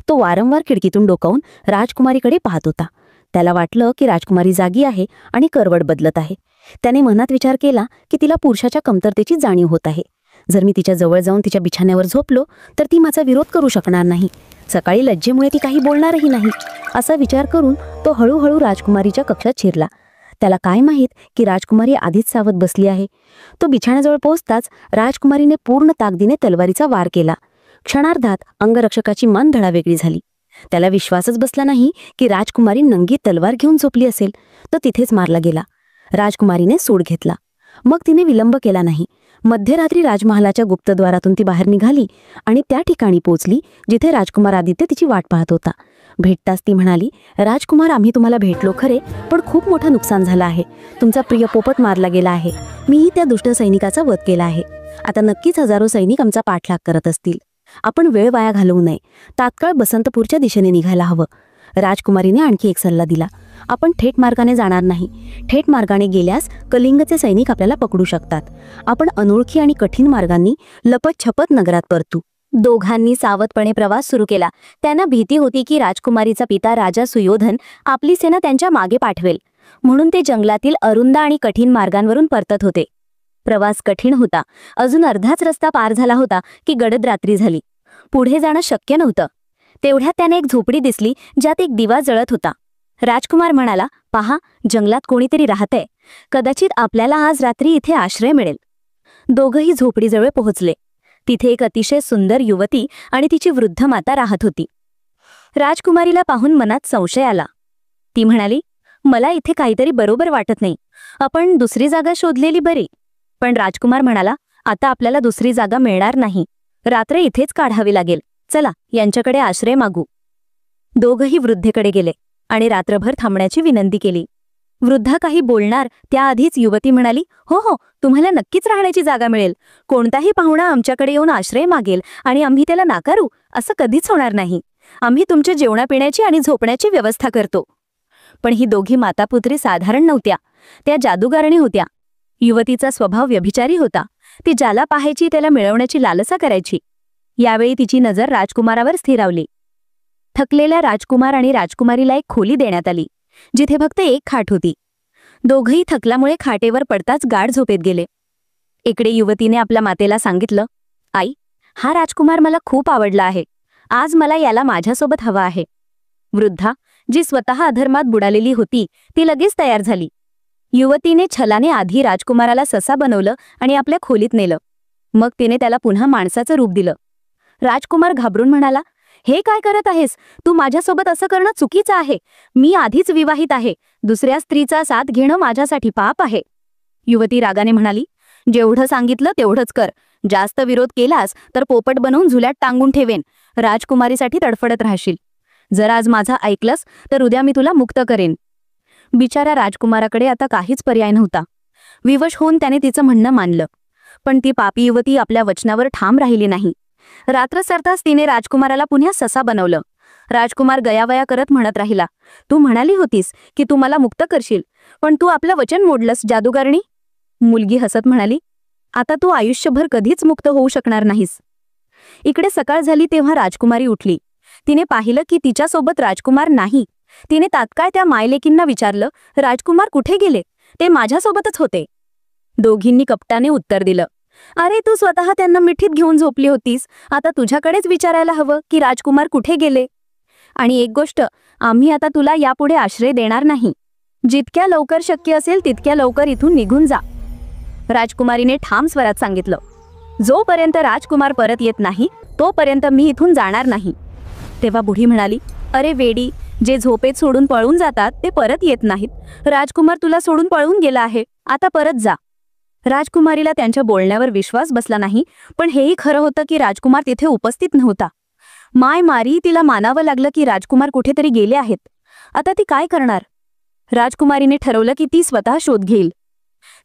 तो वारंवार खिडकीतून डोकावून राजकुमारीकडे पाहत होता. त्याला वाटलं की राजकुमारी जागी आहे आणि करवड बदलत आहे. त्याने मनात विचार केला की तिला पुरुषाच्या कमतरतेची जाणीव होत आहे. जर मी तिच्या जवळ जाऊन तिच्या बिछाण्यावर झोपलो तर ती माझा विरोध करू शकणार नाही. सकाळी लज्जेमुळे ती काही बोलणारही नाही. असा विचार करून तो हळूहळू राजकुमारीच्या कक्षात शिरला. त्याला काय माहीत की राजकुमारी आधीच सावध बसली आहे. तो बिछाण्याजवळ पोहोचताच राजकुमारीने पूर्ण ताकदीने तलवारीचा वार केला. क्षणार्धात अंगरक्षकाची मान धडावेगळी झाली. त्याला विश्वासच बसला नाही की राजकुमारी नंगी तलवार घेऊन झोपली असेल. तो तिथेच मारला गेला. राजकुमारीने सूड घेतला. मग तिने विलंब केला नाही. मध्यरात्री राजमहालाच्या गुप्तद्वारातून ती बाहेर निघाली आणि त्या ठिकाणी पोहोचली जिथे राजकुमार आदित्य तिची वाट पाहत होता. भेटताच ती म्हणाली, राजकुमार, आम्ही तुम्हाला भेटलो खरे, पण खूप मोठं नुकसान झालं आहे. तुमचा प्रिय पोपट मारला गेला आहे. मीही त्या दुष्ट सैनिकाचा वध केला आहे. आता नक्कीच हजारो सैनिक आमचा पाठलाग करत असतील. आपण वेळ वाया घालवू नये. तात्काळ बसंतपूरच्या दिशेने निघायला हवं. राजकुमारीने आणखी एक सल्ला दिला. आपण थेट मार्गाने जाणार नाही. थेट मार्गाने गेल्यास कलिंगचे सैनिक आपल्याला पकडू शकतात. आपण अनोळखी आणि कठीण मार्गांनी लपत छपत नगरात परतू. दोघांनी सावधपणे प्रवास सुरू केला. त्यांना भीती होती की राजकुमारीचा पिता राजा सुयोधन आपली सेना त्यांच्या मागे पाठवेल, म्हणून ते जंगलातील अरुंद आणि कठीण मार्गांवरून परतत होते. प्रवास कठीण होता. अजून अर्धाच रस्ता पार झाला होता की गडद रात्री झाली. पुढे जाणं शक्य नव्हतं. तेवढ्यात त्याने एक झोपडी दिसली ज्यात एक दिवा जळत होता. राजकुमार म्हणाला, पहा, जंगलात कोणीतरी राहतंय. कदाचित आपल्याला आज रात्री इथे आश्रय मिळेल. दोघंही झोपडीजवळ पोहोचले. तिथे एक अतिशय सुंदर युवती आणि तिची वृद्ध माता राहत होती. राजकुमारीला पाहून मनात संशय आला. ती म्हणाली, मला इथे काहीतरी बरोबर वाटत नाही. आपण दुसरी जागा शोधलेली बरी. पण राजकुमार म्हणाला, आता आपल्याला दुसरी जागा मिळणार नाही. रात्र इथेच काढावी लागेल. चला, यांच्याकडे आश्रय मागू. दोघंही वृद्धेकडे गेले आणि रात्रभर थांबण्याची विनंती केली. वृद्धा काही बोलणार त्याआधीच युवती म्हणाली, हो हो, तुम्हाला नक्कीच राहण्याची जागा मिळेल. कोणताही पाहुणा आमच्याकडे येऊन आश्रय मागेल आणि आम्ही त्याला नाकारू असं कधीच होणार नाही. आम्ही तुमच्या जेवणापिण्याची आणि झोपण्याची व्यवस्था करतो. पण ही दोघी मातापुत्री साधारण नव्हत्या. त्या जादूगारणी होत्या. युवतीचा स्वभाव व्यभिचारी होता. ती ज्याला पाहायची त्याला मिळवण्याची लालसा करायची. यावेळी तिची नजर राजकुमारावर स्थिरावली. थकलेल्या राजकुमार आणि राजकुमारीला एक खोली देण्यात आली जिथे फक्त एक खाट होती. दोघंही थकल्यामुळे खाटेवर पडताच गाढ झोपेत गेले. इकडे युवतीने आपल्या मातेला सांगितलं, आई, हा राजकुमार मला खूप आवडला आहे. आज मला याला माझ्यासोबत हवा आहे. वृद्धा, जी स्वतः अधर्मात बुडालेली होती, ती लगेच तयार झाली. युवतीने छलाने आधी राजकुमाराला ससा बनवलं आणि आपल्या खोलीत नेलं. मग तिने त्याला पुन्हा माणसाचं रूप दिलं. राजकुमार घाबरून म्हणाला, हे काय करत आहेस? तू माझ्यासोबत असं करणं चुकीचं आहे. मी आधीच विवाहित आहे. दुसऱ्या स्त्रीचा साथ घेणं माझ्यासाठी पाप आहे. युवती रागाने म्हणाली, जेवढं सांगितलं तेवढंच कर. जास्त विरोध केलास तर पोपट बनवून झुल्यात टांगून ठेवेन. राजकुमारीसाठी तडफडत राहशील. जर आज माझं ऐकलंस तर उद्या मी तुला मुक्त करेन. बिचाऱ्या राजकुमाराकडे आता काहीच पर्याय नव्हता. विवश होऊन त्याने तिचं म्हणणं मानलं. पण ती पापी युवती आपल्या वचनावर ठाम राहिली नाही. रात्र सरताच तिने राजकुमाराला पुन्हा ससा बनवलं. राजकुमार गयावया करत म्हणत राहिला, तू म्हणाली होतीस की तू मला मुक्त करशील, पण तू आपलं वचन मोडलंस जादूगारणी. मुलगी हसत म्हणाली, आता तू आयुष्यभर कधीच मुक्त होऊ शकणार नाहीस. इकडे सकाळ झाली तेव्हा राजकुमारी उठली. तिने पाहिलं की तिच्यासोबत राजकुमार नाही. तिने तात्काळ त्या मायलेकींना विचारलं, राजकुमार कुठे गेले? ते माझ्यासोबतच होते. दोघींनी कपटाने उत्तर दिलं, अरे तू स्वतः त्यांना मिठीत घेऊन झोपली होतीस. आता तुझ्याकडेच विचारायला हवं की राजकुमार कुठे गेले. आणि एक गोष्ट, आम्ही आता तुला यापुढे आश्रय देणार नाही. जितक्या लवकर शक्य असेल तितक्या लवकर इथून निघून जा. राजकुमारीने ठाम स्वरात सांगितलं, जोपर्यंत राजकुमार परत येत नाही तोपर्यंत मी इथून जाणार नाही. तेव्हा बुढी म्हणाली, अरे वेडी, जे झोपेत सोडून पळून जातात ते परत येत नाहीत. राजकुमार तुला सोडून पळून गेला आहे. आता परत जा. राजकुमारीला त्यांच्या बोलण्यावर विश्वास बसला नाही. पण हेही खरं होतं की राजकुमार तिथे उपस्थित नव्हता. माय मारी, तिला मानावं लागलं की राजकुमार कुठेतरी गेले आहेत. आता ती काय करणार? राजकुमारीने ठरवलं की ती स्वतः शोध घेईल.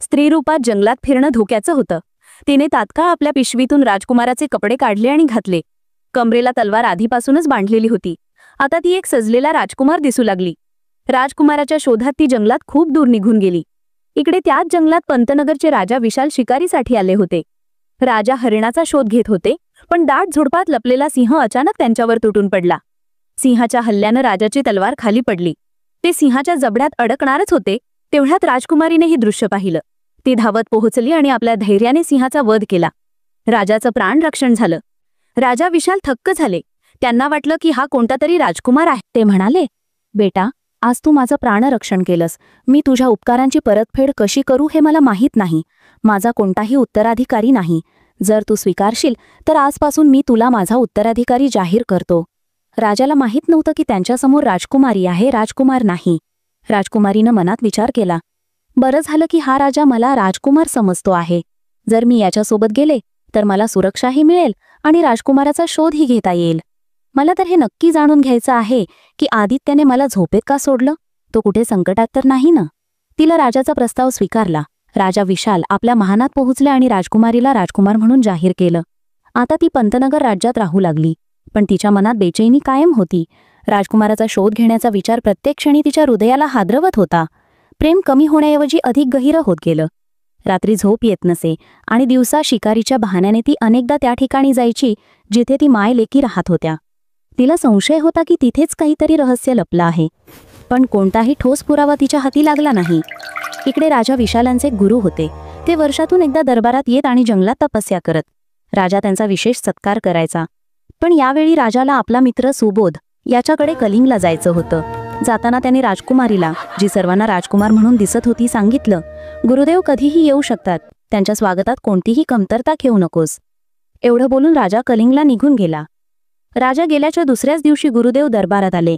स्त्रीरूपात जंगलात फिरणं धोक्याचं होतं. तिने तात्काळ आपल्या पिशवीतून राजकुमाराचे कपडे काढले आणि घातले. कमरेला तलवार आधीपासूनच बांधलेली होती. आता ती एक सजलेला राजकुमार दिसू लागली. राजकुमाराच्या शोधात ती जंगलात खूप दूर निघून गेली. इकडे त्याच जंगलात पंतनगरचे राजा विशाल शिकारीसाठी आले होते. राजा हरिणाचा शोध घेत होते, पण दाट झुडपात लपलेला सिंह अचानक त्यांच्यावर तुटून पडला. सिंहाच्या हल्ल्यानं राजाची तलवार खाली पडली. ते सिंहाच्या जबड्यात अडकणारच होते तेवढ्यात राजकुमारीने ही दृश्य पाहिलं. ती धावत पोहोचली आणि आपल्या धैर्याने सिंहाचा वध केला. राजाचं प्राण रक्षण झालं. राजा विशाल थक्क झाले. त्यांना वाटलं की हा कोणता तरी राजकुमार आहे. ते म्हणाले, बेटा, आज तू माझं प्राणरक्षण केलंस. मी तुझ्या उपकारांची परतफेड कशी करू हे मला माहीत नाही. माझा कोणताही उत्तराधिकारी नाही. जर तू स्वीकारशील तर आजपासून मी तुला माझा उत्तराधिकारी जाहीर करतो. राजाला माहीत नव्हतं की त्यांच्यासमोर राजकुमारी आहे, राजकुमार नाही. राजकुमारीनं मनात विचार केला, बरं झालं की हा राजा मला राजकुमार समजतो आहे. जर मी याच्यासोबत गेले तर मला सुरक्षाही मिळेल आणि राजकुमाराचा शोधही घेता येईल. मला तर हे नक्की जाणून घ्यायचं आहे की आदित्याने मला झोपेत का सोडलं? तो कुठे संकटात तर नाही ना? तिला राजाचा प्रस्ताव स्वीकारला. राजा विशाल आपल्या महानात पोहोचले आणि राजकुमारीला राजकुमार म्हणून जाहीर केलं. आता ती पंतनगर राज्यात राहू लागली. पण तिच्या मनात बेचैनी कायम होती. राजकुमाराचा शोध घेण्याचा विचार प्रत्येक क्षणी तिच्या हृदयाला हादरवत होता. प्रेम कमी होण्याऐवजी अधिक गहिरं होत गेलं. रात्री झोप येत नसे आणि दिवसा शिकारीच्या बहाण्याने ती अनेकदा त्या ठिकाणी जायची जिथे ती मायलेकी राहत होत्या. तिला संशय होता की तिथेच काहीतरी रहस्य लपलं आहे, पण कोणताही ठोस पुरावा तिच्या हाती लागला नाही. इकडे राजा विशालांचे गुरु होते. ते वर्षातून एकदा दरबारात येत आणि जंगलात तपस्या करत. राजा त्यांचा विशेष सत्कार करायचा. पण यावेळी राजाला आपला मित्र सुबोध याच्याकडे कलिंगला जायचं होतं. जाताना त्याने राजकुमारीला, जी सर्वांना राजकुमार म्हणून दिसत होती, सांगितलं, गुरुदेव कधीही येऊ शकतात. त्यांच्या स्वागतात कोणतीही कमतरता घेऊ नकोस. एवढं बोलून राजा कलिंगला निघून गेला. राजा गेल्याच्या दुसऱ्याच दिवशी गुरुदेव दरबारात आले.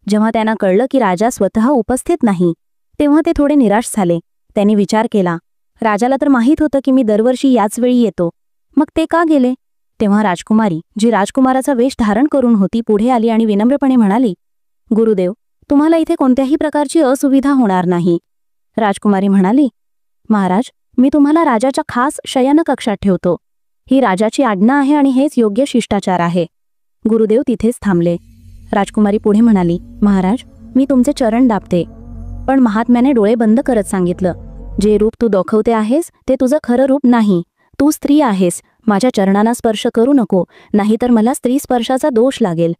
जेव्हा त्यांना कळलं की राजा स्वतः उपस्थित नाही तेव्हा ते थोडे निराश झाले. त्यांनी विचार केला, राजाला तर माहीत होतं की मी दरवर्षी याच वेळी येतो, मग ते का गेले? तेव्हा राजकुमारी, जी राजकुमाराचा वेश धारण करून होती, पुढे आली आणि विनम्रपणे म्हणाली, गुरुदेव, तुम्हाला इथे कोणत्याही प्रकारची असुविधा होणार नाही. राजकुमारी म्हणाली, महाराज, मी तुम्हाला राजाच्या खास शयनकक्षात ठेवतो. ही राजाची आज्ञा आहे आणि हेच योग्य शिष्टाचार आहे. गुरुदेव तिथेच थांबले. राजकुमारी पुढे म्हणाली, महाराज, मी तुमचे चरण दाबते. पण महात्म्याने डोळे बंद करत सांगितलं, जे रूप तू दाखवते आहेस ते तुझं खरं रूप नाही. तू स्त्री आहेस. माझ्या चरणांना स्पर्श करू नको, नाहीतर मला स्त्री स्पर्शाचा दोष लागेल.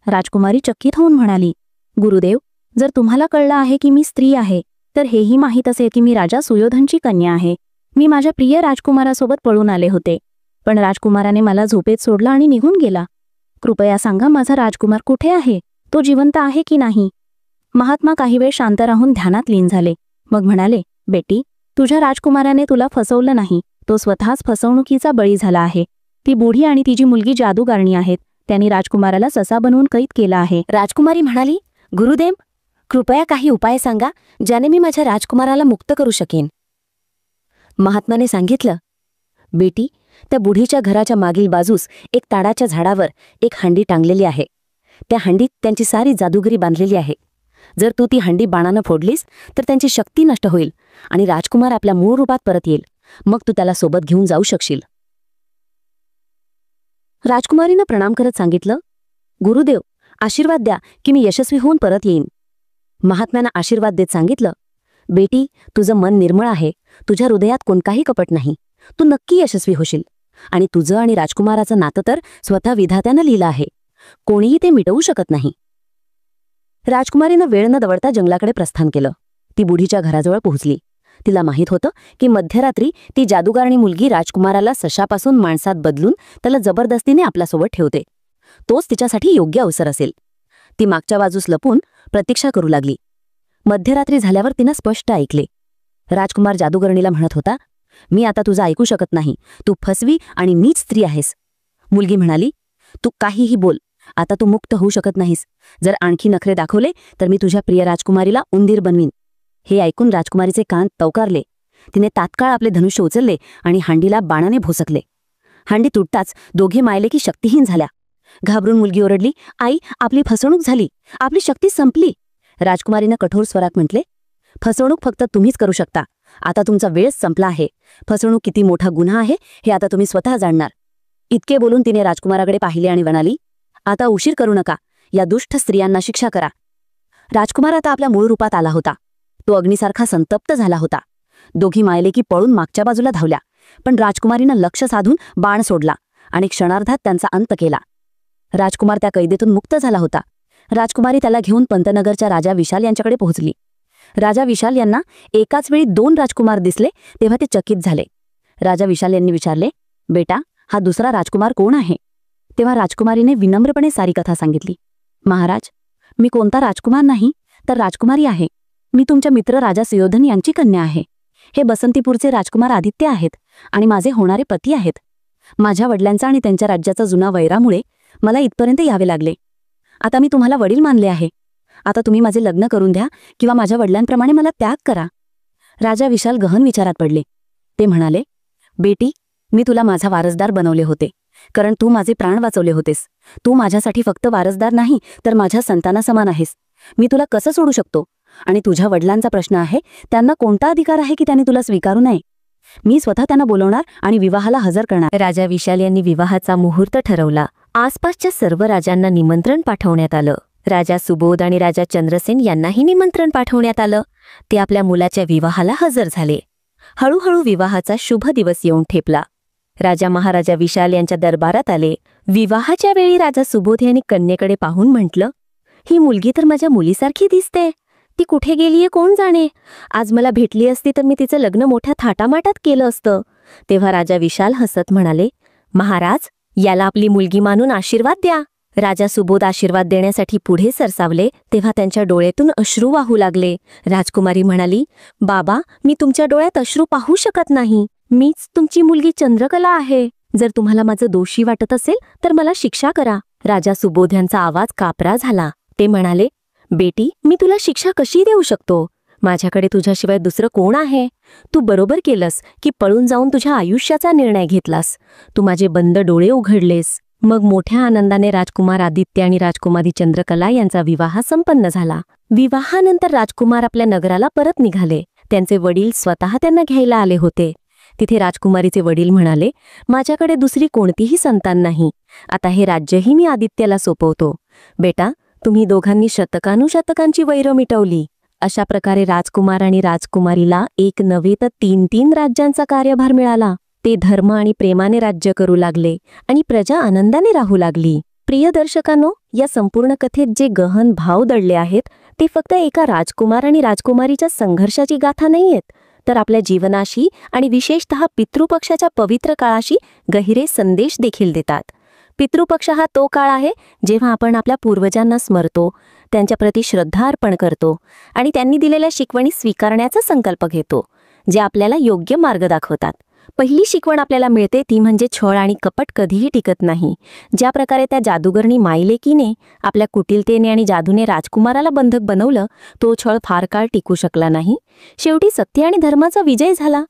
राजकुमारी चकित होऊन म्हणाली, गुरुदेव, जर तुम्हाला कळलं आहे की मी स्त्री आहे तर हेही माहीत असेल की मी राजा सुयोधनची कन्या आहे. मी माझ्या प्रिय राजकुमारासोबत पळून आले होते, पण राजकुमाराने मला झोपेत सोडलं आणि निघून गेला. कृपया सांगा माझा राजकुमार कुठे आहे? तो जिवंत आहे की नाही? महात्मा काही वेळ शांत राहून ध्यानात लीन झाले. मग म्हणाले, बेटी, तुझ्या राजकुमाराने तुला फसवलं नाही. तो स्वतःच फसवणुकीचा बळी झाला आहे. ती बुढी आणि तिची मुलगी जादूगारणी आहेत. त्यांनी राजकुमाराला ससा बनवून कैद केला आहे. राजकुमारी म्हणाली, गुरुदेव, कृपया काही उपाय सांगा ज्याने मी माझ्या राजकुमाराला मुक्त करू शकेन. महात्माने सांगितलं, बेटी, त्या बुढीच्या घराच्या मागील बाजूस एक ताडाच्या झाडावर एक हंडी टांगलेली आहे. त्या हंडीत त्यांची सारी जादूगिरी बांधलेली आहे. जर तू ती हंडी बाणानं फोडलीस तर त्यांची शक्ती नष्ट होईल आणि राजकुमार आपल्या मूळ रूपात परत येईल. मग तू त्याला सोबत घेऊन जाऊ शकशील. राजकुमारीनं प्रणाम करत सांगितलं, गुरुदेव, आशीर्वाद द्या की मी यशस्वी होऊन परत येईन. महात्म्यानं आशीर्वाद देत सांगितलं, बेटी, तुझं मन निर्मळ आहे. तुझ्या हृदयात कोणताही कपट नाही. तू नक्की यशस्वी होशील. आणि तुझं आणि राजकुमाराचं नातं तर स्वतः विधात्यानं लिहिलं आहे. कोणीही ते मिटवू शकत नाही. राजकुमारीनं वेळ न दवडता जंगलाकडे प्रस्थान केलं. ती बुढीच्या घराजवळ पोहोचली. तिला माहीत होतं की मध्यरात्री ती जादूगारणी मुलगी राजकुमाराला सशापासून माणसात बदलून त्याला जबरदस्तीने आपल्यासोबत ठेवते. तोच तिच्यासाठी योग्य अवसर असेल. ती मागच्या बाजूस लपून प्रतीक्षा करू लागली. मध्यरात्री झाल्यावर तिनं स्पष्ट ऐकले. राजकुमार जादूगरणीला म्हणत होता, मी आता तुझं ऐकू शकत नाही. तू फसवी आणि नीच स्त्री आहेस. मुलगी म्हणाली, तू काहीही बोल. आता तू मुक्त होऊ शकत नाहीस. जर आणखी नखरे दाखवले तर मी तुझ्या प्रिय राजकुमारीला उंदीर बनवीन. हे ऐकून राजकुमारीचे कान तवकारले. तिने तात्काळ आपले धनुष्य उचलले आणि हंडीला बाणाने भोसकले. हंडी तुटताच दोघे मायले की शक्तिहीन झाल्या. घाबरून मुलगी ओरडली, आई, आपली फसवणूक झाली. आपली शक्ती संपली. राजकुमारीनं कठोर स्वरात म्हटले, फसवणूक फक्त तुम्हीच करू शकता. आता तुमचा वेळ संपला आहे. फसवणूक किती मोठा गुन्हा आहे हे आता तुम्ही स्वतः जाणणार. इतके बोलून तिने राजकुमाराकडे पाहिले आणि म्हणाली, आता उशीर करू नका. या दुष्ट स्त्रियांना शिक्षा करा. राजकुमार आता आपल्या मूळ रूपात आला होता. तो अग्नीसारखा संतप्त झाला होता. दोघी मायलेकी पळून मागच्या बाजूला धावल्या. पण राजकुमारीनं लक्ष साधून बाण सोडला आणि क्षणार्धात त्यांचा अंत केला. राजकुमार त्या कैदेतून मुक्त झाला होता. राजकुमारी त्याला घेऊन पंतनगरच्या राजा विशाल यांच्याकडे पोहोचली. राजा विशाल यांना एकाच वेळी 2 राजकुमार दिसले तेव्हा ते चकित झाले. राजा विशाल यांनी विचारले, बेटा, हा दुसरा राजकुमार कोण आहे? तेव्हा राजकुमारीने विनम्रपणे सारी कथा सांगितली. महाराज, मी कोणता राजकुमार नाही तर राजकुमारी आहे. मी तुमच्या मित्र राजा सुयोधन यांची कन्या आहे. हे बसंतीपूरचे राजकुमार आदित्य आहेत आणि माझे होणारे पती आहेत. माझ्या वडिलांचा आणि त्यांच्या राज्याचा जुना वैरामुळे मला इथपर्यंत यावे लागले. आता मी तुम्हाला वडील मानले आहे. आता तुम्ही माझे लग्न करून द्या किंवा माझ्या वडिलांप्रमाणे मला त्याग करा. राजा विशाल गहन विचारात पडले. ते म्हणाले, बेटी, मी तुला माझा वारसदार बनवले होते कारण तू माझे प्राण वाचवले होतेस. तू माझ्यासाठी फक्त वारसदार नाही तर माझ्या संताना समान आहेस. मी तुला कसं सोडू शकतो? आणि तुझ्या वडिलांचा प्रश्न आहे, त्यांना कोणता अधिकार आहे की त्यांनी तुला स्वीकारू नये? मी स्वतः त्यांना बोलवणार आणि विवाहाला हजर करणार. राजा विशाल यांनी विवाहाचा मुहूर्त ठरवला. आसपासच्या सर्व राजांना निमंत्रण पाठवण्यात आलं. राजा सुबोध आणि राजा चंद्रसेन यांनाही निमंत्रण पाठवण्यात आलं. ते आपल्या मुलाच्या विवाहाला हजर झाले. हळूहळू विवाहाचा शुभ दिवस येऊन ठेपला. राजा महाराजा विशाल यांच्या दरबारात आले. विवाहाच्या वेळी राजा सुबोध यांनी कन्येकडे पाहून म्हटलं, ही मुलगी तर माझ्या मुलीसारखी दिसते. ती कुठे गेलीये कोण जाणे. आज मला भेटली असती तर मी तिचं लग्न मोठ्या थाटामाटात केलं असतं. तेव्हा राजा विशाल हसत म्हणाले, महाराज, याला आपली मुलगी मानून आशीर्वाद द्या. राजा सुबोध आशीर्वाद देण्यासाठी पुढे सरसावले तेव्हा त्यांच्या डोळ्यातून अश्रू वाहू लागले. राजकुमारी म्हणाली, बाबा, मी तुमच्या डोळ्यात अश्रू पाहू शकत नाही. मीच तुमची मुलगी चंद्रकला आहे. जर तुम्हाला माझं दोषी वाटत असेल तर मला शिक्षा करा. राजा सुबोध यांचा आवाज कापरा झाला. ते म्हणाले, बेटी, मी तुला शिक्षा कशी देऊ शकतो? माझ्याकडे तुझ्याशिवाय दुसरं कोण आहे? तू बरोबर केलंस की पळून जाऊन तुझ्या आयुष्याचा निर्णय घेतलास. तू माझे बंद डोळे उघडलेस. मग मोठ्या आनंदाने राजकुमार आदित्य आणि राजकुमारी चंद्रकला यांचा विवाह संपन्न झाला. विवाहानंतर राजकुमार आपल्या नगराला परत निघाले. त्यांचे वडील स्वतः त्यांना घ्यायला आले होते. तिथे राजकुमारीचे वडील म्हणाले, माझ्याकडे दुसरी कोणतीही संतान नाही. आता हे राज्यही मी आदित्यला सोपवतो. बेटा, तुम्ही दोघांनी शतकानुशतकांची वैर मिटवली. अशा प्रकारे राजकुमार आणि राजकुमारीला एक नव्हे तर 3 राज्यांचा कार्यभार मिळाला. ते धर्म आणि प्रेमाने राज्य करू लागले आणि प्रजा आनंदाने राहू लागली. प्रिय दर्शकांनो, या संपूर्ण कथेत जे गहन भाव दडले आहेत ते फक्त एका राजकुमार आणि राजकुमारीच्या संघर्षाची गाथा नाहीयेत, तर आपल्या जीवनाशी आणि विशेषतः पितृपक्षाच्या पवित्र काळाशी गहिरे संदेश देखील देतात. पितृपक्ष हा तो काळ आहे जेव्हा आपण आपल्या पूर्वजांना स्मरतो, त्यांच्याप्रती श्रद्धा अर्पण करतो आणि त्यांनी दिलेल्या शिकवणी स्वीकारण्याचा संकल्प घेतो, जे आपल्याला योग्य मार्ग दाखवतात. पहिली शिकवण आपल्याला मिळते ती म्हणजे छळ आणि कपट कधीही टिकत नाही. ज्या प्रकारे त्या जादूगरणी माईलेकीने आपल्या कुटिलतेने आणि जादूने राजकुमाराला बंधक बनवलं, तो छळ फार काळ टिकू शकला नाही. शेवटी सत्य आणि धर्माचा विजय झाला.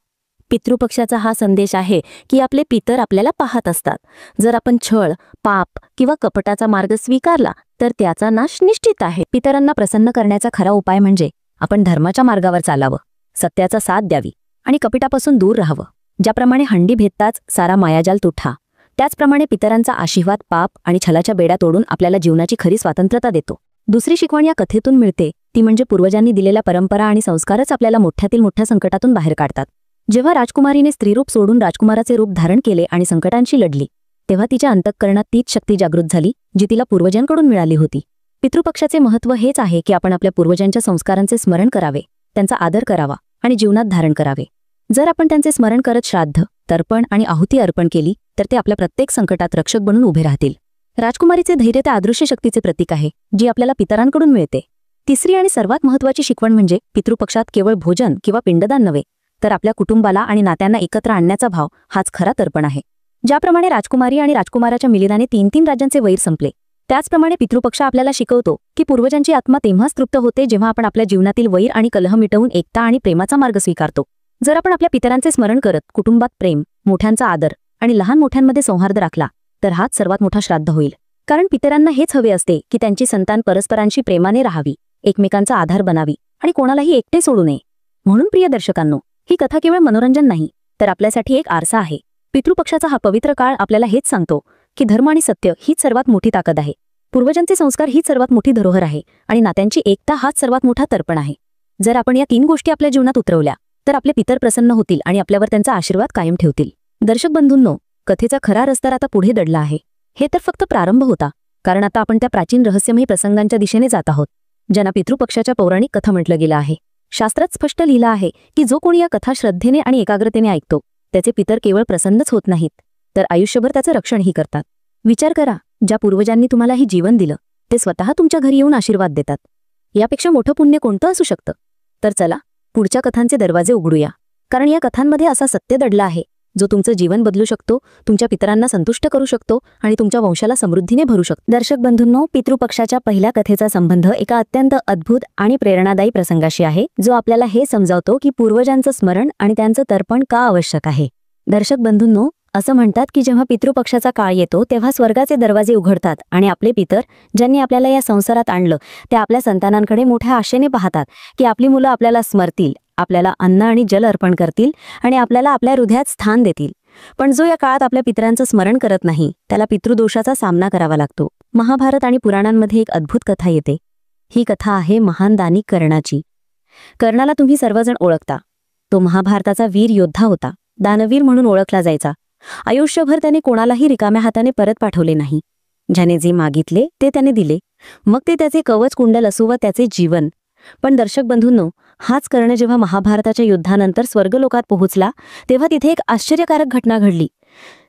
पितृपक्षाचा हा संदेश आहे की आपले पितर आपल्याला पाहत असतात. जर आपण छळ, पाप किंवा कपटाचा मार्ग स्वीकारला तर त्याचा नाश निश्चित आहे. पितरांना प्रसन्न करण्याचा खरा उपाय म्हणजे आपण धर्माच्या मार्गावर चालावं, सत्याचा साथ द्यावी आणि कपटापासून दूर राहावं. ज्याप्रमाणे हंडी भेटताच सारा मायाजाल तुटा, त्याचप्रमाणे पितरांचा आशीर्वाद पाप आणि छलाच्या बेड्या तोडून आपल्याला जीवनाची खरी स्वातंत्र्यता देतो. दुसरी शिकवण या कथेतून मिळते ती म्हणजे पूर्वजांनी दिलेल्या परंपरा आणि संस्कारच आपल्याला मोठ्यातील मोठ्या संकटातून बाहेर काढतात. जेव्हा राजकुमारीने स्त्रीरूप सोडून राजकुमाराचे रूप धारण केले आणि संकटांशी लढली, तेव्हा तिच्या अंतःकरणात तीच शक्ती जागृत झाली जी तिला पूर्वजांकडून मिळाली होती. पितृपक्षाचे महत्त्व हेच आहे की आपण आपल्या पूर्वजांच्या संस्कारांचे स्मरण करावे, त्यांचा आदर करावा आणि जीवनात धारण करावे. जर आपण त्यांचे स्मरण करत श्राद्ध, तर्पण आणि आहुती अर्पण केली तर ते आपल्या प्रत्येक संकटात रक्षक बनून उभे राहतील. राजकुमारीचे धैर्य त्या अदृश्य शक्तीचे प्रतीक आहे जी आपल्याला पितरांकडून मिळते. तिसरी आणि सर्वात महत्त्वाची शिकवण म्हणजे पितृपक्षात केवळ भोजन किंवा पिंडदान नव्हे, तर आपल्या कुटुंबाला आणि नात्यांना एकत्र आणण्याचा भाव हाच खरा तर्पण आहे. ज्याप्रमाणे राजकुमारी आणि राजकुमाराच्या मिलिनाने 3-3 राज्यांचे वैर संपले, त्याचप्रमाणे पितृपक्ष आपल्याला शिकवतो की पूर्वजांची आत्मा तेव्हाच तृप्त होते जेव्हा आपण आपल्या जीवनातील वैर आणि कलह मिटवून एकता आणि प्रेमाचा मार्ग स्वीकारतो. जर आपण आपल्या पितरांचे स्मरण करत कुटुंबात प्रेम, मोठ्यांचा आदर आणि लहान मोठ्यांमध्ये सौहार्द राखला तर हाच सर्वात मोठा श्राद्ध होईल. कारण पितरांना हेच हवे असते की त्यांची संतान परस्परांशी प्रेमाने राहावी, एकमेकांचा आधार बनावी आणि कोणालाही एकटे सोडू नये. म्हणून प्रिय दर्शकांनो, ही कथा केवळ मनोरंजन नाही तर आपल्यासाठी एक आरसा आहे. पितृपक्षाचा हा पवित्र काळ आपल्याला हेच सांगतो की धर्म आणि सत्य हीच सर्वात मोठी ताकद आहे. पूर्वजांचे संस्कार हीच सर्वात मोठी धरोहर आहे आणि नात्यांची एकता हाच सर्वात मोठा तर्पण आहे. जर आपण या 3 गोष्टी आपल्या जीवनात उतरवल्या तर आपले पितर प्रसन्न होतील आणि आपल्यावर त्यांचा आशीर्वाद कायम ठेवतील. दर्शक बंधूंनो, कथेचा खरा रस्ता आता पुढे दडला आहे. हे तर फक्त प्रारंभ होता, कारण आता आपण त्या प्राचीन रहस्यमयी प्रसंगांच्या दिशेने जात आहोत ज्यांना पितृपक्षाच्या पौराणिक कथा म्हटलं गेलं आहे. शास्त्रात स्पष्ट लिहिलं आहे की जो कोणी या कथा श्रद्धेने आणि एकाग्रतेने ऐकतो त्याचे पितर केवळ प्रसन्नच होत नाहीत, तर आयुष्यभर त्याचं रक्षणही करतात. विचार करा, ज्या पूर्वजांनी तुम्हाला ही जीवन दिलं ते स्वतः तुमच्या घरी येऊन आशीर्वाद देतात. यापेक्षा मोठं पुण्य कोणतं असू शकतं? तर चला पुढच्या कथांचे दरवाजे उघडूया, कारण या कथांमध्ये असा सत्य दडला आहे जो तुमचं जीवन बदलू शकतो, तुमच्या पितरांना संतुष्ट करू शकतो आणि तुमच्या वंशाला समृद्धीने भरू शकतो. दर्शक बंधूंनो, पितृपक्षाच्या पहिल्या कथेचा संबंध एका अत्यंत अद्भुत आणि प्रेरणादायी प्रसंगाशी आहे जो आपल्याला हे समजावतो की पूर्वजांचं स्मरण आणि त्यांचं तर्पण का आवश्यक आहे. दर्शक बंधूंनो, असं म्हणतात की जेव्हा पितृपक्षाचा काळ येतो तेव्हा स्वर्गाचे दरवाजे उघडतात आणि आपले पितर ज्यांनी आपल्याला या संसारात आणलं ते आपल्या संतानांकडे मोठ्या आशेने पाहतात की आपली मुलं आपल्याला स्मरतील, आपल्याला अन्न आणि जल अर्पण करतील आणि आपल्याला आपल्या हृदयात स्थान देतील. पण जो या काळात आपल्या पितरांचं स्मरण करत नाही त्याला पितृदोषाचा सामना करावा लागतो. महाभारत आणि पुराणांमध्ये एक अद्भुत कथा येते. ही कथा आहे महान दानी कर्णाची. कर्णाला तुम्ही सर्वजण ओळखता. तो महाभारताचा वीर योद्धा होता, दानवीर म्हणून ओळखला जायचा. आयुष्यभर त्याने कोणालाही रिकाम्या हाताने परत पाठवले नाही. ज्याने जे मागितले ते त्याने दिले, मग ते त्याचे कवच कुंडल असो व त्याचे जीवन. पण दर्शक बंधूंनो, हाच कर्ण जेव्हा महाभारताच्या युद्धानंतर स्वर्गलोकात पोहोचला तेव्हा तिथे एक आश्चर्यकारक घटना घडली.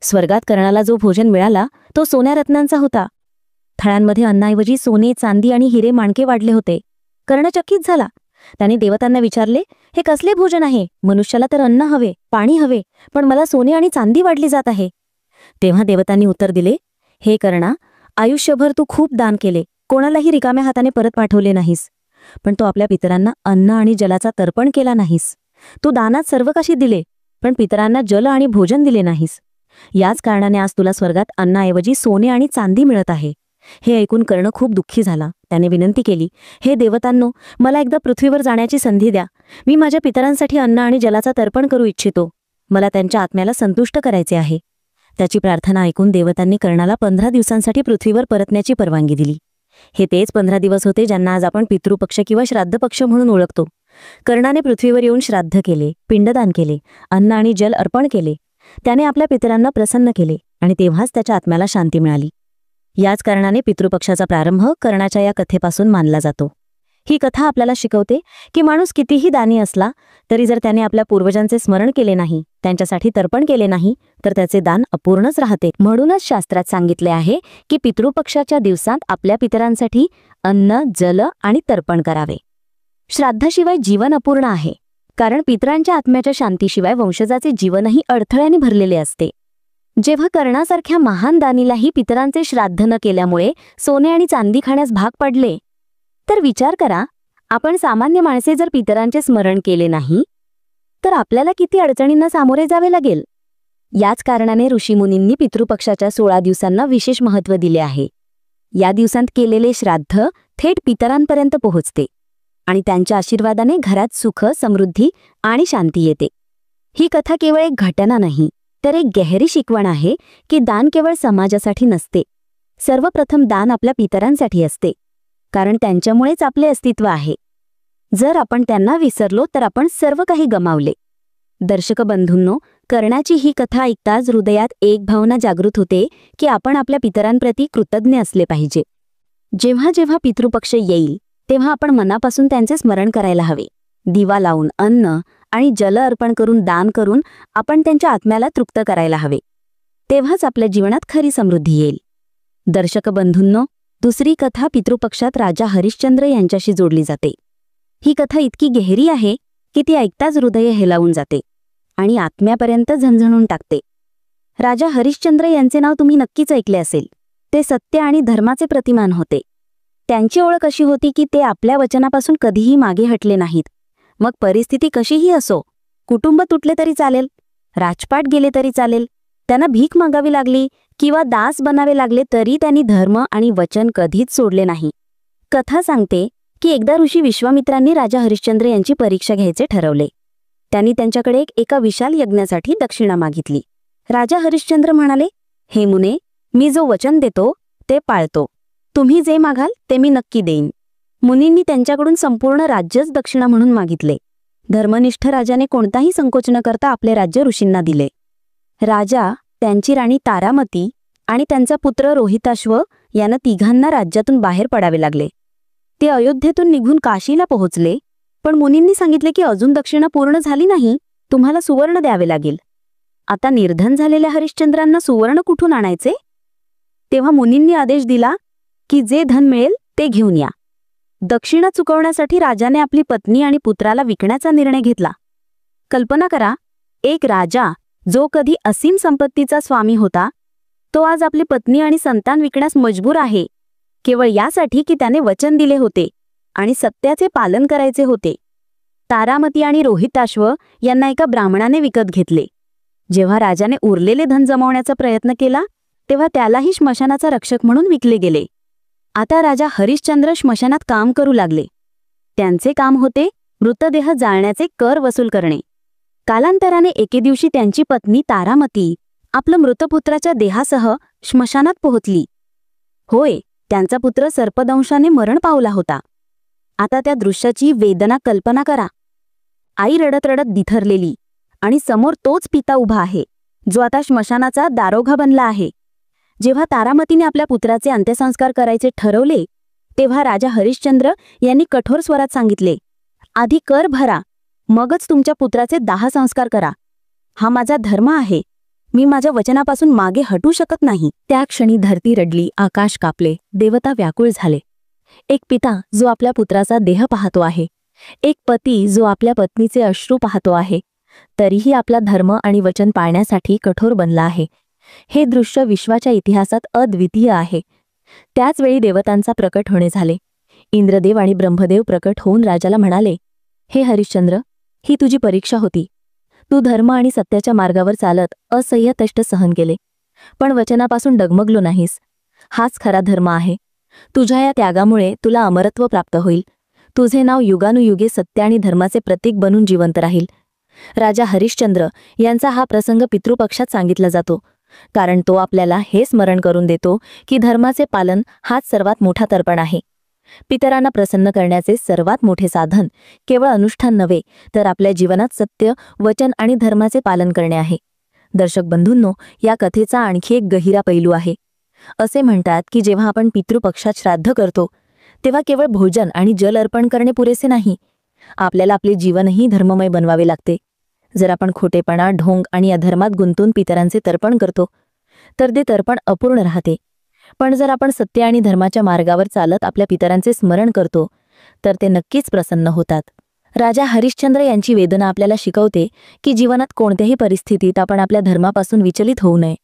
स्वर्गात कर्णाला जो भोजन मिळाला तो सोन्या रत्नांचा होता. थळ्यांमध्ये अन्नाऐवजी सोने, चांदी आणि हिरे माणके वाढले होते. कर्ण चकित झाला. त्याने देवतांना विचारले, हे कसले भोजन आहे? मनुष्याला तर अन्न हवे, पाणी हवे, पण मला सोने आणि चांदी वाढली जात आहे. तेव्हा देवतांनी उत्तर दिले, हे कर्णा, आयुष्यभर तू खूप दान केले, कोणालाही रिकाम्या हाताने परत पाठवले नाहीस, पण तो आपल्या पितरांना अन्न आणि जलाचा तर्पण केला नाहीस. तू दानात सर्व काही दिले, पण पितरांना जल आणि भोजन दिले नाहीस. याच कारणाने आज तुला स्वर्गात अन्नाऐवजी सोने आणि चांदी मिळत आहे. हे ऐकून कर्ण खूप दुःखी झाला. त्याने विनंती केली, हे देवतांनो, मला एकदा पृथ्वीवर जाण्याची संधी द्या. मी माझ्या पितरांसाठी अन्न आणि जलाचा तर्पण करू इच्छितो. मला त्यांच्या आत्म्याला संतुष्ट करायचे आहे. त्याची प्रार्थना ऐकून देवतांनी कर्णाला 15 दिवसांसाठी पृथ्वीवर परतण्याची परवानगी दिली. हे तेच 15 दिवस होते ज्यांना आज आपण पितृपक्ष किंवा श्राद्ध पक्ष म्हणून ओळखतो. कर्णाने पृथ्वीवर येऊन श्राद्ध केले, पिंडदान केले, अन्न आणि जल अर्पण केले. त्याने आपल्या पितरांना प्रसन्न केले आणि तेव्हाच त्याच्या आत्म्याला शांती मिळाली. याच कारणाने पितृपक्षाचा प्रारंभ कर्णाच्या या कथेपासून मानला जातो. ही कथा आपल्याला शिकवते की माणूस कितीही दानी असला तरी जर त्याने आपल्या पूर्वजांचे स्मरण केले नाही त्यांच्यासाठी तर्पण केले नाही तर त्याचे दान अपूर्णच राहते. म्हणूनच शास्त्रात सांगितले आहे की पितृपक्षाच्या दिवसात आपल्या पितरांसाठी अन्न, जल आणि तर्पण करावे. श्राद्धाशिवाय जीवन अपूर्ण आहे, कारण पितरांच्या आत्म्याच्या शांतीशिवाय वंशजाचे जीवनही अडथळ्याने भरलेले असते. जेव्हा कर्णासारख्या महान दानीलाही पितरांचे श्राद्ध न केल्यामुळे सोने आणि चांदी खाण्यास भाग पडले, तर विचार करा, आपण सामान्य माणसे जर पितरांचे स्मरण केले नाही तर आपल्याला किती अडचणींना सामोरे जावे लागेल. याच कारणाने ऋषीमुनींनी पितृपक्षाच्या 16 दिवसांना विशेष महत्त्व दिले आहे. या दिवसांत केलेले श्राद्ध थेट पितरांपर्यंत पोहोचते आणि त्यांच्या आशीर्वादाने घरात सुख, समृद्धी आणि शांती येते. ही कथा केवळ एक घटना नाही, तर एक गहरी शिकवण आहे की दान केवळ समाजासाठी नसते. सर्वप्रथम दान आपल्या पितरांसाठी असते, कारण त्यांच्यामुळेच आपले अस्तित्व आहे. जर आपण त्यांना विसरलो तर आपण सर्व काही गमावले. दर्शक बंधूंनो, कर्णाची ही कथा ऐकताच हृदयात एक भावना जागृत होते की आपण आपल्या पितरांप्रती कृतज्ञ असले पाहिजे. जेव्हा जेव्हा पितृपक्ष येईल तेव्हा आपण मनापासून त्यांचे स्मरण करायला हवे. दिवा लावून, अन्न आणि जल अर्पण करून, दान करून आपण त्यांच्या आत्म्याला तृप्त करायला हवे. तेव्हाच आपल्या जीवनात खरी समृद्धी येईल. दर्शक बंधूंनो, दुसरी कथा पितृपक्षात राजा हरिश्चंद्र यांच्याशी जोडली जाते. ही कथा इतकी गहिरी आहे की ती ऐकताच हृदय हेलावून जाते आणि आत्म्यापर्यंत झणझणून टाकते. राजा हरिश्चंद्र यांचे नाव तुम्ही नक्कीच ऐकले असेल. ते सत्य आणि धर्माचे प्रतिमान होते. त्यांची ओळख अशी होती की ते आपल्या वचनापासून कधीही मागे हटले नाहीत. मग परिस्थिती कशीही असो, कुटुंब तुटले तरी चालेल, राजपाट गेले तरी चालेल, त्यांना भीक मागावी लागली किंवा दास बनावे लागले तरी त्यांनी धर्म आणि वचन कधीच सोडले नाही. कथा सांगते की एकदा ऋषी विश्वामित्रांनी राजा हरिश्चंद्र यांची परीक्षा घ्यायचे ठरवले. त्यांनी त्यांच्याकडे एका विशाल यज्ञासाठी दक्षिणा मागितली. राजा हरिश्चंद्र म्हणाले, हे मुने, मी जो वचन देतो ते पाळतो. तुम्ही जे मागाल ते मी नक्की देईन. मुनींनी त्यांच्याकडून संपूर्ण राज्यच दक्षिणा म्हणून मागितले. धर्मनिष्ठ राजाने कोणताही संकोच न करता आपले राज्य ऋषींना दिले. राजा, त्यांची राणी तारामती आणि त्यांचा पुत्र रोहिताश्व यांना तिघांना राज्यातून बाहेर पडावे लागले. ते अयोध्येतून निघून काशीला पोहोचले, पण मुनींनी सांगितले की अजून दक्षिणा पूर्ण झाली नाही, तुम्हाला सुवर्ण द्यावे लागेल. आता निर्धन झालेल्या हरिश्चंद्रांना सुवर्ण कुठून आणायचे? तेव्हा मुनींनी आदेश दिला की जे धन मिळेल ते घेऊन या. दक्षिणा चुकवण्यासाठी राजाने आपली पत्नी आणि पुत्राला विकण्याचा निर्णय घेतला. कल्पना करा, एक राजा जो कधी असीम संपत्तीचा स्वामी होता, तो आज आपली पत्नी आणि संतान विकण्यास मजबूर आहे, केवळ यासाठी की त्याने वचन दिले होते आणि सत्याचे पालन करायचे होते. तारामती आणि रोहिताश्व यांना एका ब्राह्मणाने विकत घेतले. जेव्हा राजाने उरलेले धन जमवण्याचा प्रयत्न केला तेव्हा त्यालाही श्मशानाचा रक्षक म्हणून विकले गेले. आता राजा हरिश्चंद्र श्मशानात काम करू लागले. त्यांचे काम होते मृतदेह जाळण्याचे कर वसूल करणे. कालांतराने एके दिवशी त्यांची पत्नी तारामती आपल्या मृतपुत्राच्या देहासह श्मशानात पोहोचली. होय, त्यांचा पुत्र सर्पदंशाने मरण पावला होता. आता त्या दृश्याची वेदना कल्पना करा. आई रडत रडत बिथरलेली आणि समोर तोच पिता उभा आहे जो आता श्मशानाचा दारोगा बनला आहे. जेव्हा तारामतीने आपल्या पुत्राचे अंत्यसंस्कार करायचे ठरवले तेव्हा राजा हरिश्चंद्र यांनी कठोर स्वरात सांगितले, आधी कर भरा, मगच तुमच्या पुत्राचे दाह संस्कार करा. हा माझा धर्म आहे. मी माझ्या वचनापासून मागे हटू शकत नाही. त्या क्षणी धरती रडली, आकाश कापले, देवता व्याकुळ झाले. एक पिता जो आपल्या पुत्राचा देह पाहतो आहे, एक पती जो आपल्या पत्नीचे अश्रू पाहतो आहे, तरीही आपला धर्म आणि वचन पाळण्यासाठी कठोर बनला आहे. हे दृश्य विश्वाच्या इतिहासात अद्वितीय आहे. त्याच वेळी देवतांचा प्रकट होणे झाले. इंद्रदेव आणि ब्रह्मदेव प्रकट होऊन राजाला म्हणाले, हे हरिश्चंद्र, ही तुझी परीक्षा होती. तू धर्म आणि सत्याच्या मार्गावर चालत असह्य कष्ट सहन केले, पण वचनापासून डगमगलो नाहीस. हाच खरा धर्म आहे. तुझ्या या त्यागामुळे तुला अमरत्व प्राप्त होईल. तुझे नाव युगानुयुगे सत्य आणि धर्माचे प्रतीक बनून जिवंत राहील. राजा हरिश्चंद्र यांचा हा प्रसंग पितृपक्षात सांगितला जातो, कारण तो आपल्याला हे स्मरण करून देतो की धर्माचे पालन हाच सर्वात मोठा तर्पण आहे. पितरांना प्रसन्न करण्याचे सर्वात मोठे साधन केवळ अनुष्ठान नव्हे, तर आपल्या जीवनात सत्य, वचन आणि धर्माचे पालन करणे आहे. दर्शक बंधूंनो, या कथेचा आणखी एक गहिरा पैलू आहे. असे म्हणतात की जेव्हा आपण पितृपक्षात श्राद्ध करतो तेव्हा केवळ भोजन आणि जल अर्पण करणे पुरेसे नाही. आपल्याला आपले जीवनही धर्ममय बनवावे लागते. जर आपण खोटेपणा, ढोंग आणि अधर्मात गुंतून पितरांचे तर्पण करतो तर ते तर्पण अपूर्ण राहते. पण जर आपण सत्य आणि धर्माच्या मार्गावर चालत आपल्या पितरांचे स्मरण करतो तर ते नक्कीच प्रसन्न होतात. राजा हरिश्चंद्र यांची वेदना आपल्याला शिकवते की जीवनात कोणत्याही परिस्थितीत आपण आपल्या धर्मापासून विचलित होऊ नये.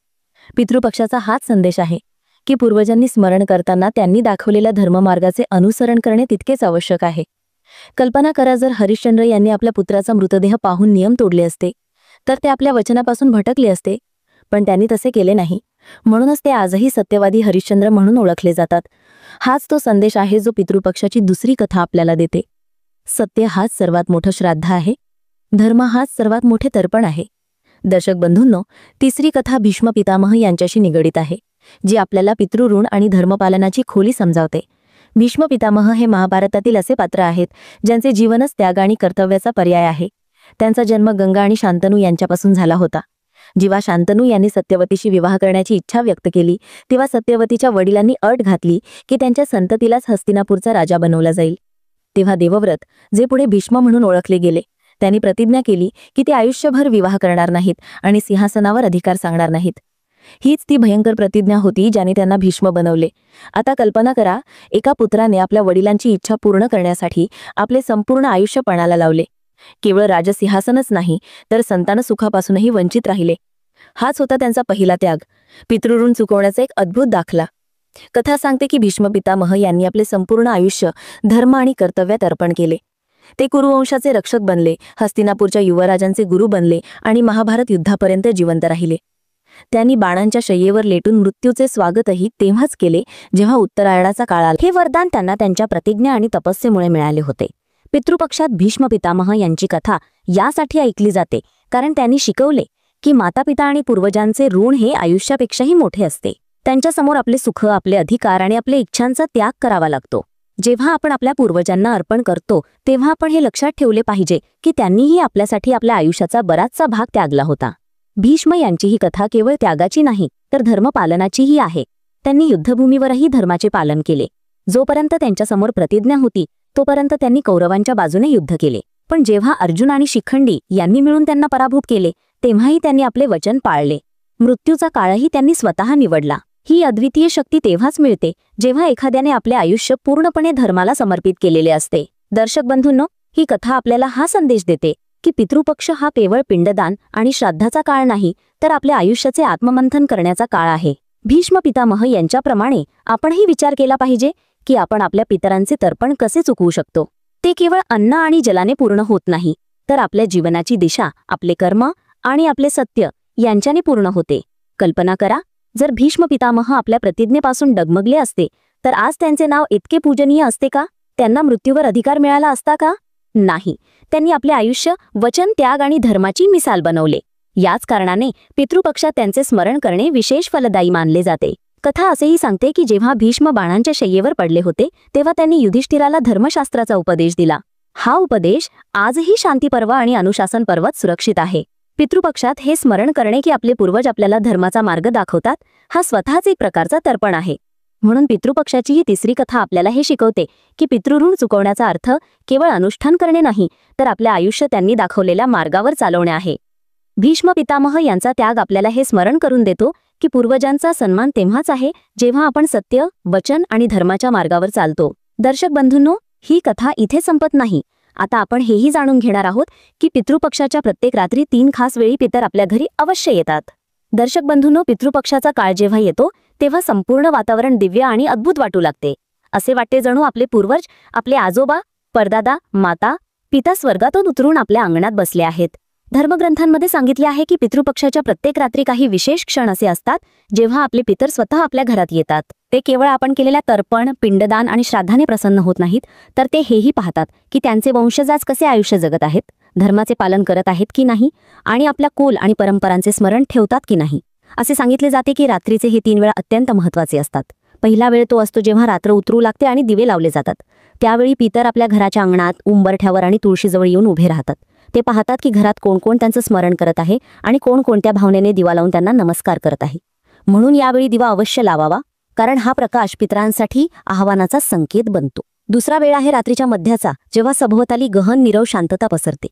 पितृपक्षाचा हाच संदेश आहे की पूर्वजांनी स्मरण करताना त्यांनी दाखवलेल्या धर्ममार्गाचे अनुसरण करणे तितकेच आवश्यक आहे. कल्पना करा, जर हरिश्चंद्र यांनी आपल्या पुत्राचा मृतदेह पाहून नियम तोडले असते तर ते आपल्या वचनापासून भटकले असते, पण त्यांनी तसे केले नाही. म्हणूनच ते आजही सत्यवादी हरिश्चंद्र म्हणून ओळखले जातात. हाच तो संदेश आहे जो पितृपक्षाची दुसरी कथा आपल्याला देते. सत्य हाच सर्वात मोठं श्राद्ध आहे. धर्म हाच सर्वात मोठे तर्पण आहे. दर्शक बंधूंनो, तिसरी कथा भीष्म पितामह यांच्याशी निगडीत आहे, जी आपल्याला पितृऋण आणि धर्मपालनाची खोली समजावते. भीष्म पितामह हे महाभारतातील असे पात्र आहेत ज्यांचे जीवनच त्याग आणि कर्तव्याचा पर्याय आहे. त्यांचा जन्म गंगा आणि शांतनू यांच्यापासून झाला होता. जेव्हा शांतनू यांनी सत्यवतीशी विवाह करण्याची इच्छा व्यक्त केली तेव्हा सत्यवतीच्या वडिलांनी अट घातली की त्यांच्या संततीलाच हस्तिनापूरचा राजा बनवला जाईल. तेव्हा देवव्रत, जे पुढे भीष्म म्हणून ओळखले गेले, त्यांनी प्रतिज्ञा केली की ते आयुष्यभर विवाह करणार नाहीत आणि सिंहासनावर अधिकार सांगणार नाहीत. हीच ती भयंकर प्रतिज्ञा होती ज्याने त्यांना भीष्म बनवले. आता कल्पना करा, एका पुत्राने आपल्या वडिलांची इच्छा पूर्ण करण्यासाठी आपले संपूर्ण आयुष्य पणाला लावले. केवळ राजसिंहासनच नाही तर संतान सुखापासूनही वंचित राहिले. हाच होता त्यांचा पहिला त्याग, पितृऋण चुकवण्याचा एक अद्भुत दाखला. कथा सांगते की भीष्म पितामह यांनी आपले संपूर्ण आयुष्य धर्म आणि कर्तव्यात अर्पण केले. ते कुरुवंशाचे रक्षक बनले, हस्तिनापूरच्या युवराजांचे गुरु बनले आणि महाभारत युद्धापर्यंत जिवंत राहिले. त्यांनी बाणांच्या शय्येवर लेटून मृत्यूचे स्वागतही तेव्हाच केले जेव्हा उत्तरायणाचा काळ आला. हे वरदान त्यांना त्यांच्या प्रतिज्ञा आणि तपस्येमुळे मिळाले होते. पितृपक्षात भीष्म पितामह यांची कथा यासाठी ऐकली जाते कारण त्यांनी शिकवले की मातापिता आणि पूर्वजांचे ऋण हे आयुष्यापेक्षाही मोठे असते. त्यांच्यासमोर आपले सुख, आपले अधिकार आणि आपल्या इच्छांचा त्याग करावा लागतो. जेव्हा आपण आपल्या पूर्वजांना अर्पण करतो तेव्हा आपण हे लक्षात ठेवले पाहिजे की त्यांनीही आपल्यासाठी आपल्या आयुष्याचा बराचसा भाग त्यागला होता. भीष्म यांची ही कथा केवळ त्यागाची नाही तर धर्मपालनाचीही आहे. त्यांनी युद्धभूमीवरही धर्माचे पालन केले. जोपर्यंत त्यांच्यासमोर प्रतिज्ञा होती तोपर्यंत त्यांनी कौरवांच्या बाजूने युद्ध केले. पण जेव्हा अर्जुन आणि शिखंडी यांनी मिळून त्यांना पराभूत केले तेव्हाही त्यांनी आपले वचन पाळले. मृत्यूचा काळही त्यांनी स्वतः निवडला. ही अद्वितीय शक्ती तेव्हाच मिळते जेव्हा एखाद्याने आपले आयुष्य पूर्णपणे धर्माला समर्पित केलेले असते. दर्शक बंधूंनो, ही कथा आपल्याला हा संदेश देते की पितृपक्ष हा केवळ पिंडदान आणि श्राद्धाचा काळ नाही तर आपल्या आयुष्याचे आत्ममंथन करण्याचा काळ आहे. भीष्म पितामह यांच्याप्रमाणे आपणही विचार केला पाहिजे की आपण आपल्या पितरांचे तर्पण कसे चुकवू शकतो. ते केवळ अन्न आणि जलाने पूर्ण होत नाही तर आपल्या जीवनाची दिशा, आपले कर्म आणि आपले सत्य यांच्याने पूर्ण होते. कल्पना करा, जर भीष्म पितामह आपल्या प्रतिज्ञेपासून डगमगले असते तर आज त्यांचे नाव इतके पूजनीय असते का? त्यांना मृत्यूवर अधिकार मिळाला असता का? नाही. त्यांनी आपले आयुष्य वचन, त्याग आणि धर्माची मिसाल बनवले. याच कारणाने पितृपक्षात त्यांचे स्मरण करणे विशेष फलदायी मानले जाते. कथा असेही सांगते की जेव्हा भीष्म बाणांच्या शय्येवर पडले होते तेव्हा त्यांनी युधिष्ठिराला धर्मशास्त्राचा उपदेश दिला. हा उपदेश आजही शांती पर्व आणि अनुशासन पर्वात सुरक्षित आहे. पितृपक्षात हे स्मरण करणे की आपले पूर्वज आपल्याला धर्माचा मार्ग दाखवतात हा स्वतःच एक प्रकारचा तर्पण आहे. म्हणून पितृपक्षाची ही तिसरी कथा आपल्याला हे शिकवते की पितृऋण चुकवण्याचा अर्थ केवळ अनुष्ठान करणे नाही तर आपले आयुष्य त्यांनी दाखवलेल्या मार्गावर चालवणे आहे. भीष्म पितामह यांचा त्याग आपल्याला हे स्मरण करून देतो की पूर्वजांचा सन्मान तेव्हाच आहे जेव्हा आपण सत्य, वचन आणि धर्माच्या मार्गावर चालतो. दर्शक बंधूंनो, ही कथा इथे संपत नाही. आता आपण हेही जाणून घेणार आहोत की पितृपक्षाच्या प्रत्येक रात्री 3 खास वेळी पितर आपल्या घरी अवश्य येतात. दर्शक बंधूंनो, पितृपक्षाचा काळ जेव्हा येतो तेव्हा संपूर्ण वातावरण दिव्य आणि अद्भुत वाटू लागते. असे वाटते जणू आपले पूर्वज, आपले आजोबा, परदादा, माता, पिता स्वर्गातून उतरून आपल्या अंगणात बसले आहेत. धर्मग्रंथांमध्ये सांगितले आहे की पितृपक्षाच्या प्रत्येक रात्री काही विशेष क्षण असे असतात जेव्हा आपले पितर स्वतः आपल्या घरात येतात. ते केवळ आपण केलेल्या तर्पण, पिंडदान आणि श्राद्धाने प्रसन्न होत नाहीत तर ते हेही पाहतात की त्यांचे वंशज आज कसे आयुष्य जगत आहेत, धर्माचे पालन करत आहेत की नाही आणि आपल्या कुल आणि परंपरांचे स्मरण ठेवतात की नाही. असे सांगितले जाते की रात्रीचे हे 3 वेळा अत्यंत महत्त्वाचे असतात. पहिला वेळ तो असतो जेव्हा रात्र उतरू लागते आणि दिवे लावले जातात. त्यावेळी पितर आपल्या घराच्या अंगणात, उंबरठ्यावर आणि तुळशीजवळ येऊन उभे राहतात. ते पाहतात की घरात कोण कोण त्यांचं स्मरण करत आहे आणि कोण कोणत्या भावनेने दिवा लावून त्यांना नमस्कार करत आहे. म्हणून यावेळी दिवा अवश्य लावावा कारण हा प्रकाश पितरांसाठी आव्हानाचा संकेत बनतो. दुसरा वेळ आहे रात्रीच्या मध्याचा, जेव्हा सभोवताली गहन नीरव शांतता पसरते.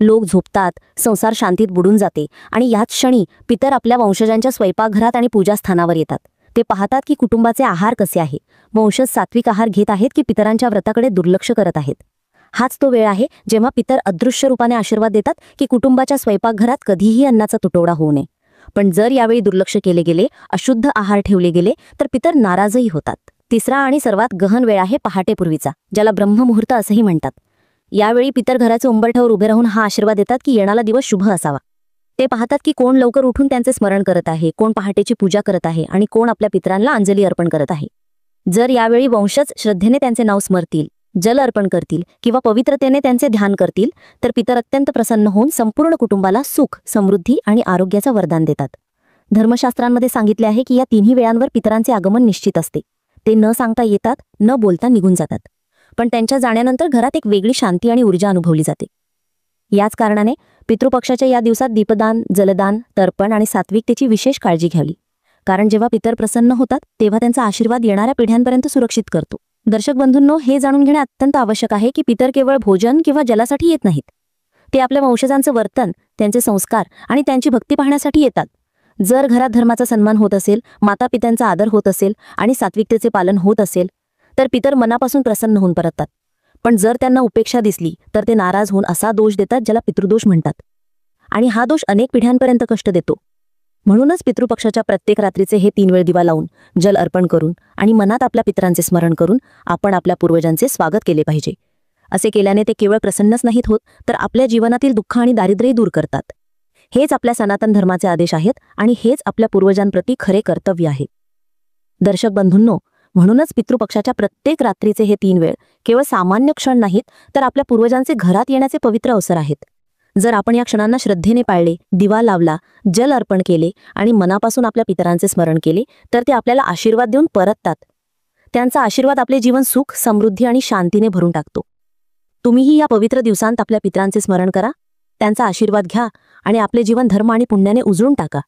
लोक झोपतात, संसार शांतीत बुडून जाते आणि याच क्षणी पितर आपल्या वंशजांच्या स्वयंपाकघरात आणि पूजास्थानावर येतात. ते पाहतात की कुटुंबाचे आहार कसे आहे, वंशज सात्विक आहार घेत आहेत की पितरांच्या व्रताकडे दुर्लक्ष करत आहेत. हाच तो वेळ आहे जेव्हा पितर अदृश्य रूपाने आशीर्वाद देतात की कुटुंबाच्या स्वयंपाकघरात कधीही अन्नाचा तुटवडा होऊ नये. पण जर यावेळी दुर्लक्ष केले गेले, अशुद्ध आहार ठेवले गेले, तर पितर नाराजही होतात. तिसरा आणि सर्वात गहन वेळ आहे पहाटेपूर्वीचा, ज्याला ब्रह्ममुहूर्त असंही म्हणतात. यावेळी पितर घराच्या उंबरठ्यावर उभे राहून हा आशीर्वाद देतात की येणारा दिवस शुभ असावा. ते पाहतात की कोण लवकर उठून त्यांचे स्मरण करत आहे, कोण पहाटेची पूजा करत आहे आणि कोण आपल्या पितरांना अंजली अर्पण करत आहे. जर यावेळी वंशज श्रद्धेने त्यांचे नाव स्मरतील, जल अर्पण करतील किंवा पवित्रतेने त्यांचे ध्यान करतील, तर पितर अत्यंत प्रसन्न होऊन संपूर्ण कुटुंबाला सुख, समृद्धी आणि आरोग्याचं वरदान देतात. धर्मशास्त्रांमध्ये सांगितले आहे की या तिन्ही वेळांवर पितरांचे आगमन निश्चित असते. ते न सांगता येतात, न बोलता निघून जातात. पण त्यांच्या जाण्यानंतर घरात एक वेगळी शांती आणि ऊर्जा अनुभवली जाते. याच कारणाने पितृपक्षाच्या या दिवसात दीपदान, जलदान, तर्पण आणि सात्विकतेची विशेष काळजी घ्यावी. कारण जेव्हा पितर प्रसन्न होतात तेव्हा त्यांचा आशीर्वाद येणाऱ्या पिढ्यांपर्यंत सुरक्षित करतो. दर्शक बंधूंनो, हे जाणून घेणे अत्यंत आवश्यक आहे की पितर केवळ भोजन किंवा जलासाठी येत नाहीत. ते आपल्या वंशजांचं वर्तन, त्यांचे संस्कार आणि त्यांची भक्ती पाहण्यासाठी येतात. जर घरात धर्माचा सन्मान होत असेल, मातापित्यांचा आदर होत असेल आणि सात्विकतेचे पालन होत असेल, तर पितर मनापासून प्रसन्न होऊन परततात. पण जर त्यांना उपेक्षा दिसली तर ते नाराज होऊन असा दोष देतात ज्याला पितृदोष म्हणतात. आणि हा दोष अनेक पिढ्यांपर्यंत कष्ट देतो. म्हणूनच पितृपक्षाच्या प्रत्येक रात्रीचे हे 3 वेळ दिवा लावून, जल अर्पण करून आणि मनात आपल्या पितरांचे स्मरण करून आपण आपल्या पूर्वजांचे स्वागत केले पाहिजे. असे केल्याने ते केवळ प्रसन्नच नाहीत होत, तर आपल्या जीवनातील दुःख आणि दारिद्र्यही दूर करतात. हेच आपल्या सनातन धर्माचे आदेश आहेत आणि हेच आपल्या पूर्वजांप्रती खरे कर्तव्य आहे. दर्शक बंधूंनो, म्हणूनच पितृपक्षाच्या प्रत्येक रात्रीचे हे 3 वेळ केवळ सामान्य क्षण नाहीत, तर आपल्या पूर्वजांचे घरात येण्याचे पवित्र अवसर आहेत. जर आपण या क्षणांना श्रद्धेने पाळले, दिवा लावला, जल अर्पण केले आणि मनापासून आपल्या पितरांचे स्मरण केले, तर ते आपल्याला आशीर्वाद देऊन परततात. त्यांचा आशीर्वाद आपले जीवन सुख, समृद्धी आणि शांतीने भरून टाकतो. तुम्हीही या पवित्र दिवसांत आपल्या पितरांचे स्मरण करा, त्यांचा आशीर्वाद घ्या आणि आपले जीवन धर्म आणि पुण्याने उजळून टाका.